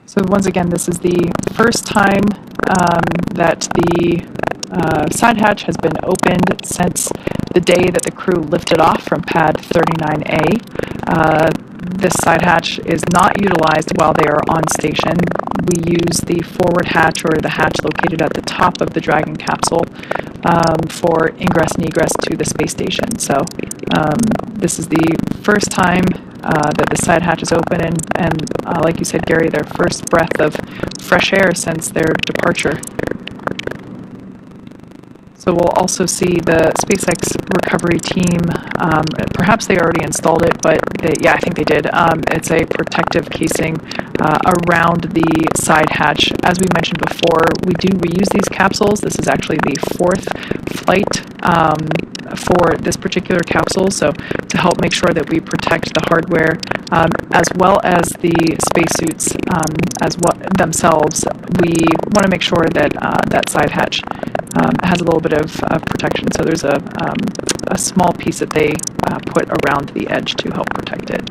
So once again, this is the first time that the side hatch has been opened since the day that the crew lifted off from pad 39A. This side hatch is not utilized while they are on station. We use the forward hatch, or the hatch located at the top of the Dragon capsule, for ingress and egress to the space station. So this is the first time that the side hatch is open, and like you said, Gary, their first breath of fresh air since their departure. So we'll also see the SpaceX recovery team, perhaps they already installed it, but I think they did. It's a protective casing around the side hatch. As we mentioned before, we do reuse these capsules. This is actually the 4th flight for this particular capsule, so to help make sure that we protect the hardware as well as the spacesuits themselves, we want to make sure that that side hatch has a little bit of protection. So there's a small piece that they put around the edge to help protect it.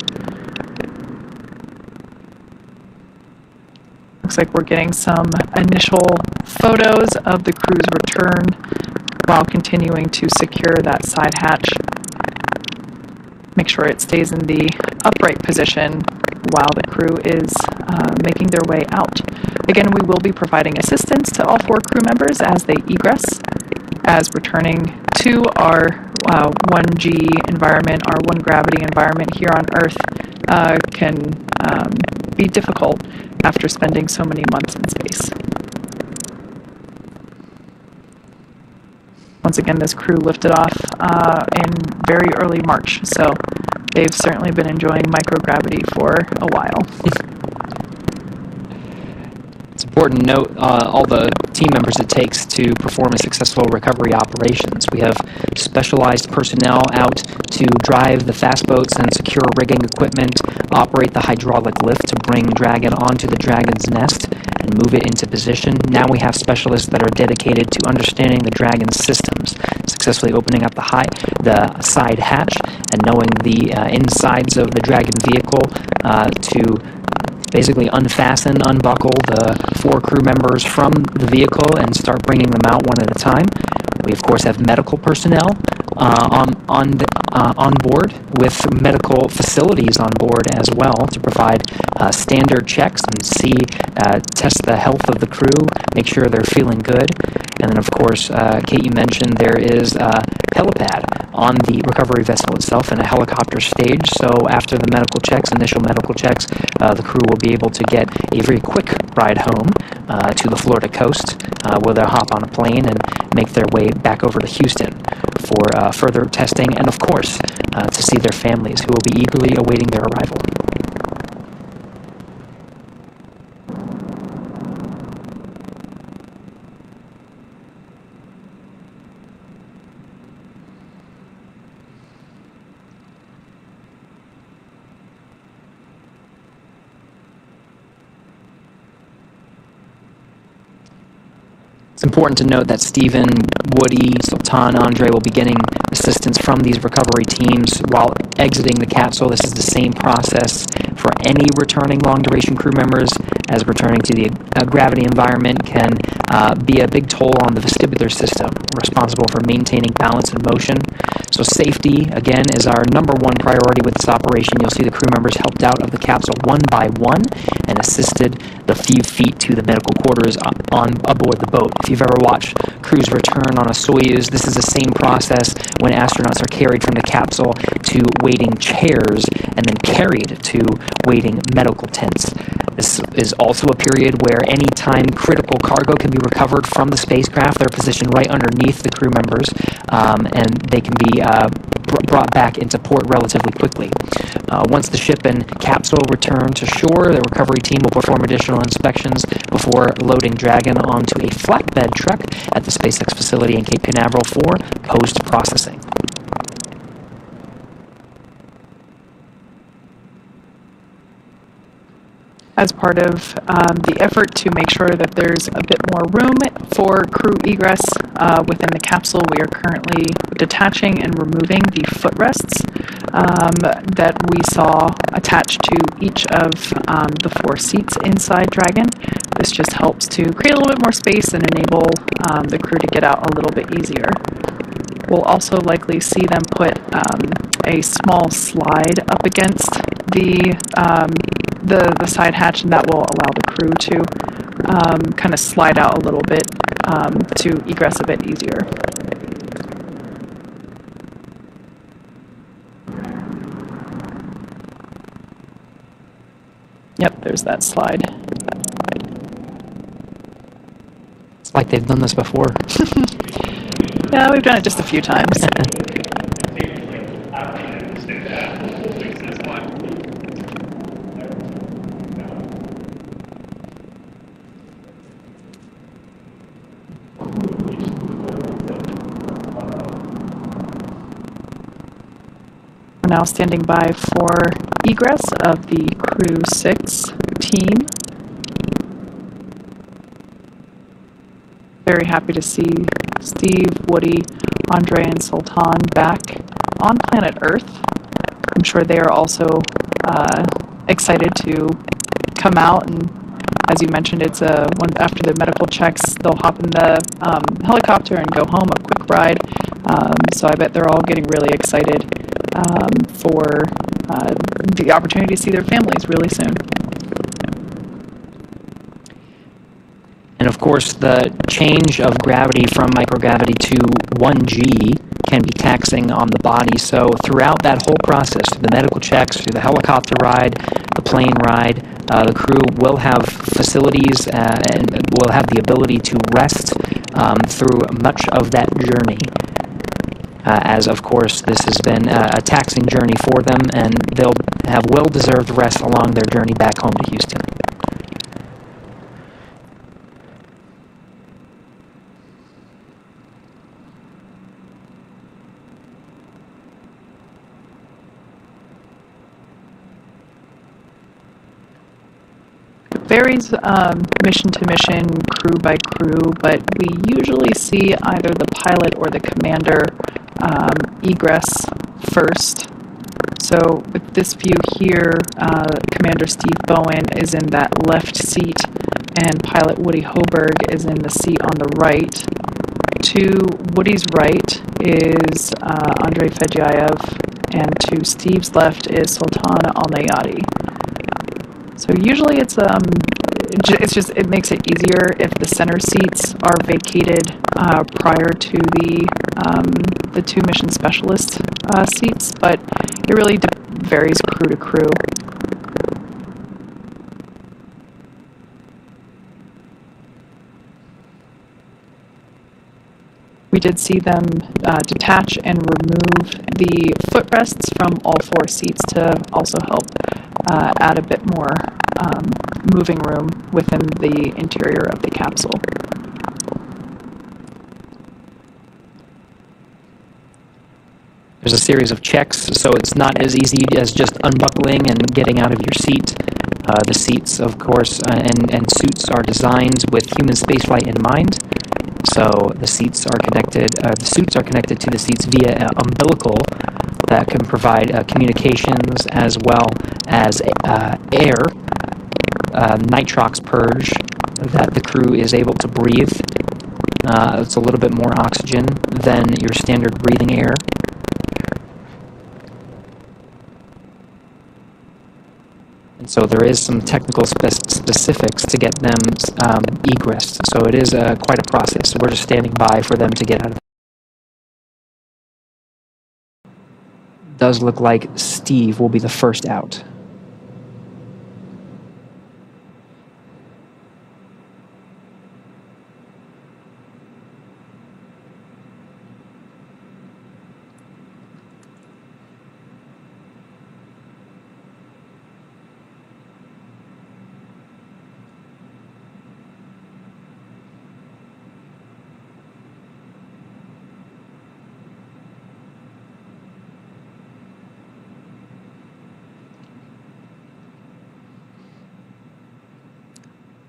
Looks like we're getting some initial photos of the crew's return while continuing to secure that side hatch. Make sure it stays in the upright position while the crew is making their way out. Again, we will be providing assistance to all 4 crew members as they egress, as returning to our 1G environment, our 1 gravity environment here on Earth can be difficult after spending so many months in space. Once again, this crew lifted off in very early March, so they've certainly been enjoying microgravity for a while. It's important to note all the team members it takes to perform a successful recovery operations. We have specialized personnel out to drive the fast boats and secure rigging equipment, operate the hydraulic lift to bring Dragon onto the Dragon's nest and move it into position. Now we have specialists that are dedicated to understanding the Dragon's systems, successfully opening up the side hatch and knowing the insides of the Dragon vehicle to basically unbuckle the 4 crew members from the vehicle and start bringing them out one at a time. We of course have medical personnel on on board with medical facilities on board as well to provide standard checks and test the health of the crew, make sure they're feeling good. And then, of course, Kate, you mentioned there is a helipad on the recovery vessel itself and a helicopter stage. So after the initial medical checks, the crew will be able to get a very quick ride home to the Florida coast, where they'll hop on a plane and make their way back over to Houston for further testing and, of course, to see their families, who will be eagerly awaiting their arrival. It's important to note that Stephen, Woody, Sultan, Andre will be getting assistance from these recovery teams while exiting the capsule. This is the same process for any returning long-duration crew members, as returning to the gravity environment can be a big toll on the vestibular system, responsible for maintaining balance and motion. So safety, again, is our number one priority with this operation. You'll see the crew members helped out of the capsule one by one and assisted the few feet to the medical quarters aboard the boat. If you've ever watched crews return on a Soyuz, this is the same process when astronauts are carried from the capsule to waiting chairs and then carried to waiting medical tents. This is also a period where any time critical cargo can be recovered from the spacecraft, they're positioned right underneath the crew members, and they can be brought back into port relatively quickly. Once the ship and capsule return to shore, the recovery team will perform additional inspections before loading Dragon onto a flatbed truck at the SpaceX facility in Cape Canaveral for post-processing. As part of the effort to make sure that there's a bit more room for crew egress within the capsule, we are currently detaching and removing the footrests that we saw attached to each of the 4 seats inside Dragon. This just helps to create a little bit more space and enable the crew to get out a little bit easier. We'll also likely see them put a small slide up against the side hatch, and that will allow the crew to kind of slide out a little bit to egress a bit easier. Yep, there's that slide. It's like they've done this before. Yeah, we've done it just a few times. We're now standing by for egress of the Crew-6 team. Very happy to see Steve, Woody, Andre, and Sultan back on planet Earth. I'm sure they are also excited to come out, and as you mentioned, it's after the medical checks, they'll hop in the helicopter and go home, a quick ride. So I bet they're all getting really excited for the opportunity to see their families really soon. And of course, the change of gravity from microgravity to 1G can be taxing on the body. So throughout that whole process, through the medical checks, through the helicopter ride, the plane ride, the crew will have facilities and will have the ability to rest through much of that journey. As, of course, this has been a taxing journey for them, and they'll have well-deserved rest along their journey back home to Houston. Varies mission to mission, crew by crew, but we usually see either the pilot or the commander egress first. So with this view here, Commander Steve Bowen is in that left seat, and Pilot Woody Hoberg is in the seat on the right. To Woody's right is Andrei Fedyaev, and to Steve's left is Sultan Al Nayati. So usually it makes it easier if the center seats are vacated prior to the two mission specialist seats, but it really varies crew to crew. We did see them detach and remove the footrests from all 4 seats to also help add a bit more moving room within the interior of the capsule. There's a series of checks, so it's not as easy as just unbuckling and getting out of your seat. The seats, of course, and suits are designed with human spaceflight in mind. So the suits are connected to the seats via an umbilical that can provide communications as well as air, nitrox purge that the crew is able to breathe. It's a little bit more oxygen than your standard breathing air. And so there is some technical specifics to get them egressed. So it is quite a process. We're just standing by for them to get out of it. Does look like Steve will be the first out.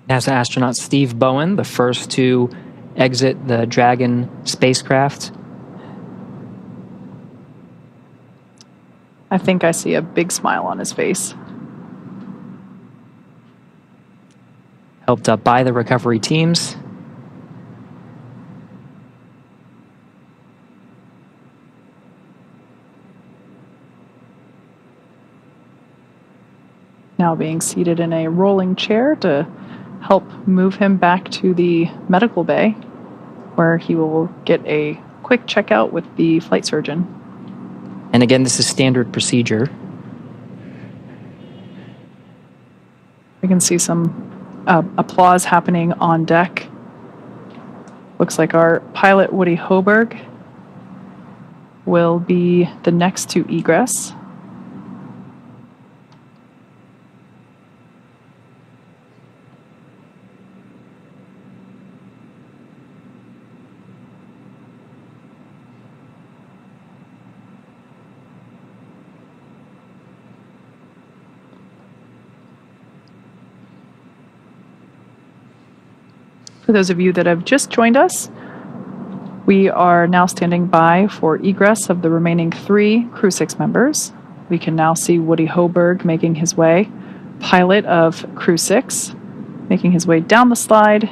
NASA astronaut Steve Bowen, the first to exit the Dragon spacecraft. I think I see a big smile on his face. Helped up by the recovery teams. Now being seated in a rolling chair to help move him back to the medical bay, where he will get a quick checkout with the flight surgeon. And again, this is standard procedure. We can see some applause happening on deck. Looks like our pilot, Woody Hoberg, will be the next to egress. For those of you that have just joined us, we are now standing by for egress of the remaining 3 Crew 6 members. We can now see Woody Hoberg making his way, pilot of Crew 6, making his way down the slide.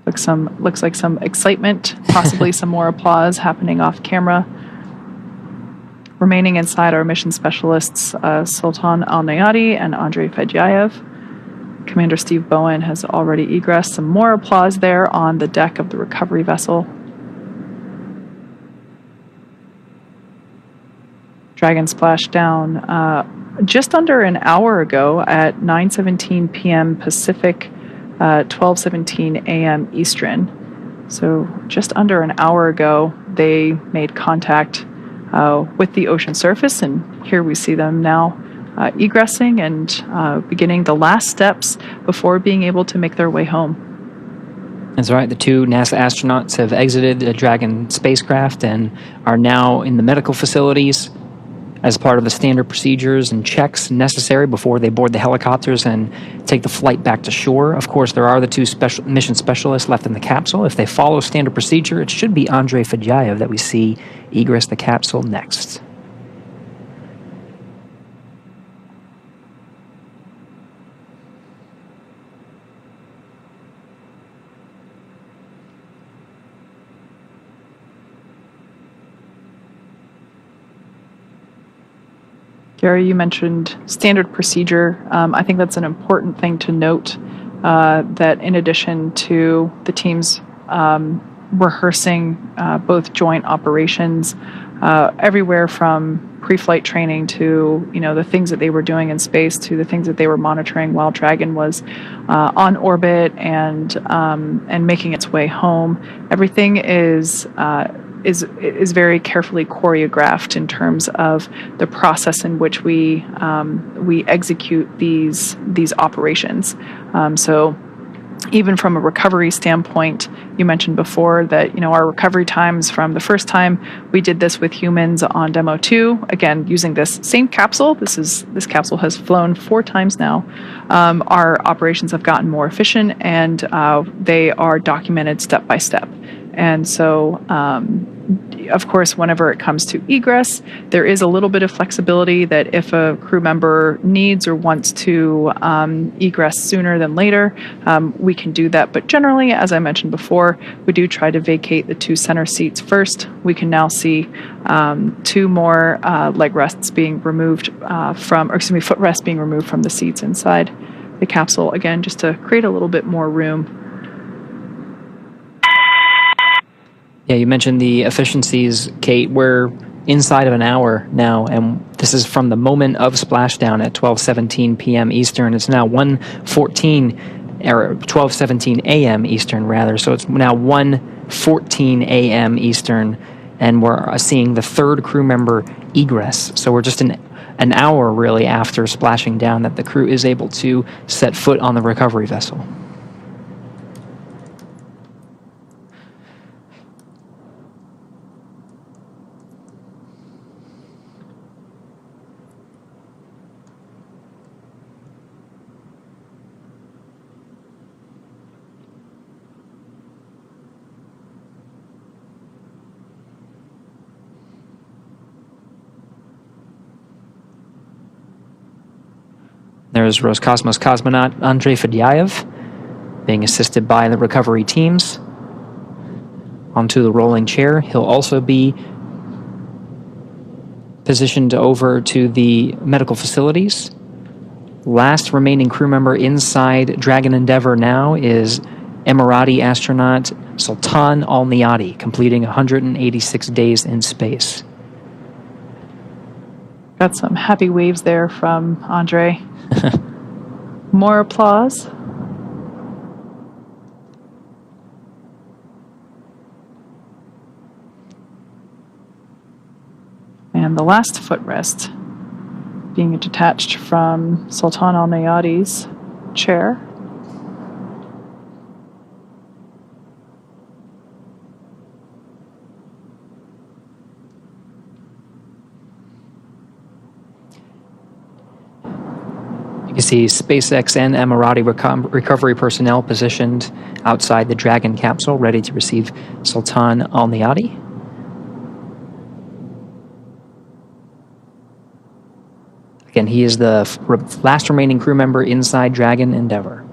Looks like some excitement, possibly some more applause happening off camera. Remaining inside are mission specialists Sultan Al Nayati and Andrei Fedyayev. Commander Steve Bowen has already egressed. Some more applause there on the deck of the recovery vessel. Dragon splashed down just under an hour ago at 9:17 p.m. Pacific, 12:17 a.m. Eastern. So just under an hour ago, they made contact with the ocean surface, and here we see them now egressing and beginning the last steps before being able to make their way home. That's right. The 2 NASA astronauts have exited the Dragon spacecraft and are now in the medical facilities as part of the standard procedures and checks necessary before they board the helicopters and take the flight back to shore. Of course, there are the 2 mission specialists left in the capsule. If they follow standard procedure, it should be Andrei Fedyayev that we see egress the capsule next. Gary, you mentioned standard procedure. I think that's an important thing to note, that in addition to the teams rehearsing both joint operations, everywhere from pre-flight training to the things that they were doing in space to the things that they were monitoring while Dragon was on orbit and making its way home. Everything is very carefully choreographed in terms of the process in which we execute these operations. So even from a recovery standpoint, you mentioned before that our recovery times from the first time we did this with humans on Demo 2, again using this same capsule. This capsule has flown 4 times now. Our operations have gotten more efficient, and they are documented step by step. And so, of course, whenever it comes to egress, there is a little bit of flexibility that if a crew member needs or wants to egress sooner than later, we can do that. But generally, as I mentioned before, we do try to vacate the 2 center seats first. We can now see 2 more leg rests being removed footrest being removed from the seats inside the capsule, again, just to create a little bit more room. Yeah, you mentioned the efficiencies, Kate. We're inside of an hour now, and this is from the moment of splashdown at 12:17 p.m. Eastern. It's now 12:17 a.m. Eastern, rather. So it's now 1:14 a.m. Eastern, and we're seeing the 3rd crew member egress. So we're just an hour, really, after splashing down that the crew is able to set foot on the recovery vessel. There's Roscosmos cosmonaut Andrei Fedyaev being assisted by the recovery teams onto the rolling chair. He'll also be positioned over to the medical facilities. Last remaining crew member inside Dragon Endeavour now is Emirati astronaut Sultan Al-Niyati, completing 186 days in space. Got some happy waves there from Andre. More applause. And the last footrest being detached from Sultan Al-Niyati's chair. You can see SpaceX and Emirati recovery personnel positioned outside the Dragon capsule, ready to receive Sultan Al-Niyati. Again, he is the last remaining crew member inside Dragon Endeavour.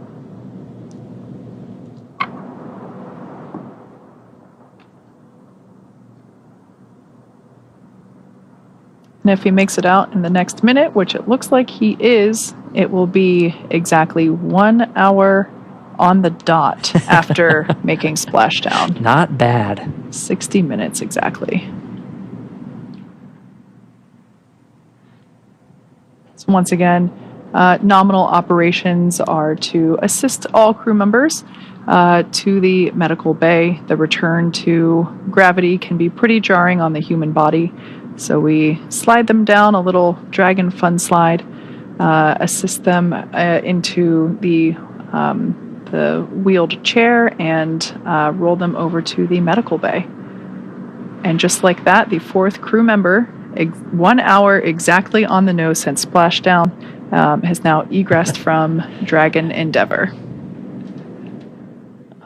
And if he makes it out in the next minute, which it looks like he is, it will be exactly 1 hour on the dot after making splashdown. Not bad. 60 minutes exactly. So once again, nominal operations are to assist all crew members to the medical bay. The return to gravity can be pretty jarring on the human body. So we slide them down a little Dragon fun slide, assist them into the wheeled chair, and roll them over to the medical bay. And just like that, the 4th crew member, 1 hour exactly on the nose since splashdown, has now egressed from Dragon Endeavour.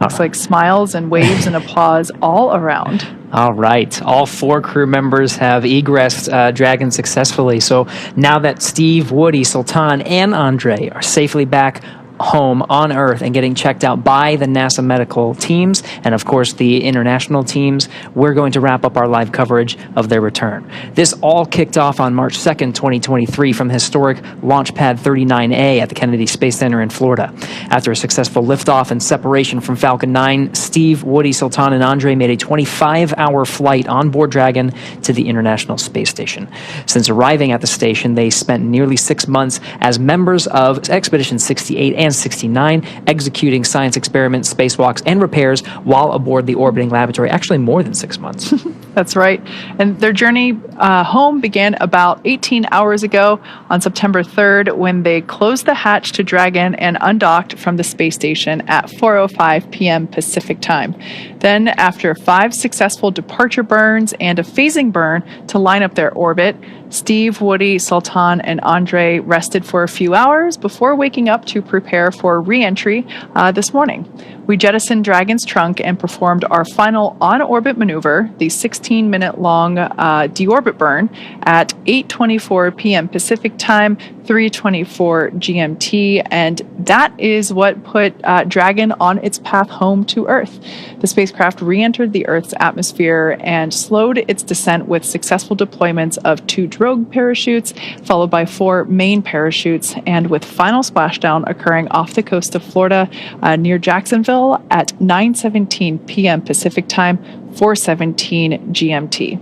Looks like smiles and waves and applause all around. All right. All 4 crew members have egressed Dragon successfully. So now that Steve, Woody, Sultan, and Andre are safely back home on Earth and getting checked out by the NASA medical teams and, of course, the international teams. We're going to wrap up our live coverage of their return. This all kicked off on March 2nd, 2023 from historic Launch Pad 39A at the Kennedy Space Center in Florida. After a successful liftoff and separation from Falcon 9, Steve, Woody, Sultan, and Andre made a 25-hour flight on board Dragon to the International Space Station. Since arriving at the station, they spent nearly 6 months as members of Expedition 68 and 69, executing science experiments, spacewalks, and repairs while aboard the orbiting laboratory, actually more than 6 months. That's right. And their journey home began about 18 hours ago on September 3rd when they closed the hatch to Dragon and undocked from the space station at 4:05 p.m. Pacific time. Then, after 5 successful departure burns and a phasing burn to line up their orbit, Steve, Woody, Sultan, and Andre rested for a few hours before waking up to prepare for re-entry this morning. We jettisoned Dragon's trunk and performed our final on-orbit maneuver, the 16-minute-long deorbit burn, at 8:24 p.m. Pacific time, 3:24 GMT, and that is what put Dragon on its path home to Earth. The spacecraft re-entered the Earth's atmosphere and slowed its descent with successful deployments of 2 drogue parachutes, followed by 4 main parachutes, and with final splashdown occurring off the coast of Florida near Jacksonville at 9:17 p.m. Pacific time, 4:17 GMT.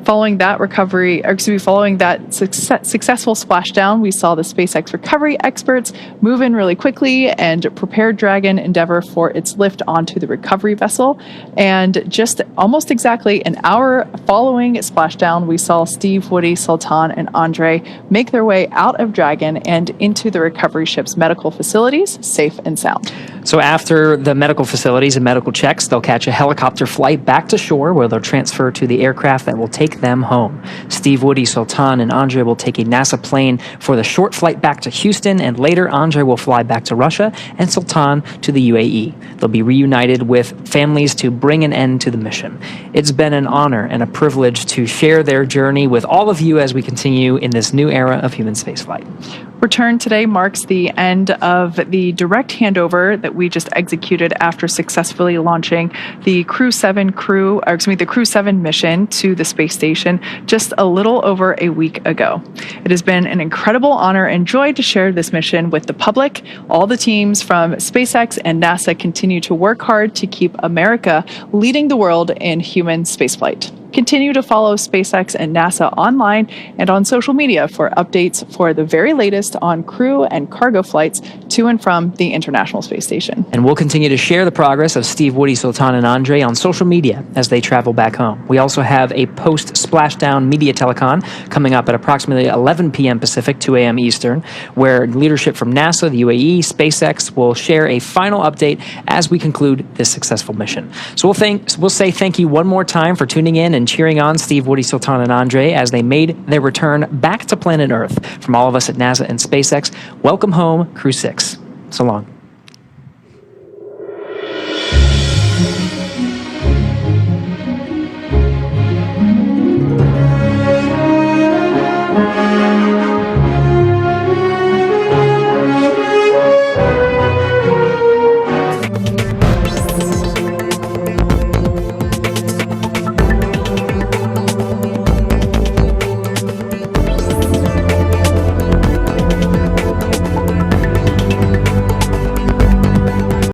Following that successful splashdown, we saw the SpaceX recovery experts move in really quickly and prepare Dragon Endeavour for its lift onto the recovery vessel. And just almost exactly an hour following splashdown, we saw Steve, Woody, Sultan, and Andre make their way out of Dragon and into the recovery ship's medical facilities, safe and sound. So after the medical facilities and medical checks, they'll catch a helicopter flight back to shore where they'll transfer to the aircraft that will take them home. Steve, Woody, Sultan, and Andre will take a NASA plane for the short flight back to Houston, and later Andre will fly back to Russia and Sultan to the UAE. They'll be reunited with families to bring an end to the mission. It's been an honor and a privilege to share their journey with all of you as we continue in this new era of human spaceflight. Return today marks the end of the direct handover that we just executed after successfully launching the Crew-7 mission to the space station just a little over a week ago. It has been an incredible honor and joy to share this mission with the public. All the teams from SpaceX and NASA continue to work hard to keep America leading the world in human spaceflight. Continue to follow SpaceX and NASA online and on social media for updates for the very latest on crew and cargo flights to and from the International Space Station. And we'll continue to share the progress of Steve, Woody, Sultan, and Andre on social media as they travel back home. We also have a post-splashdown media telecon coming up at approximately 11 p.m. Pacific, 2 a.m. Eastern, where leadership from NASA, the UAE, SpaceX will share a final update as we conclude this successful mission. So we'll say thank you one more time for tuning in and cheering on Steve, Woody, Sultan, and Andre as they made their return back to planet Earth. From all of us at NASA and SpaceX, welcome home, Crew 6. So long.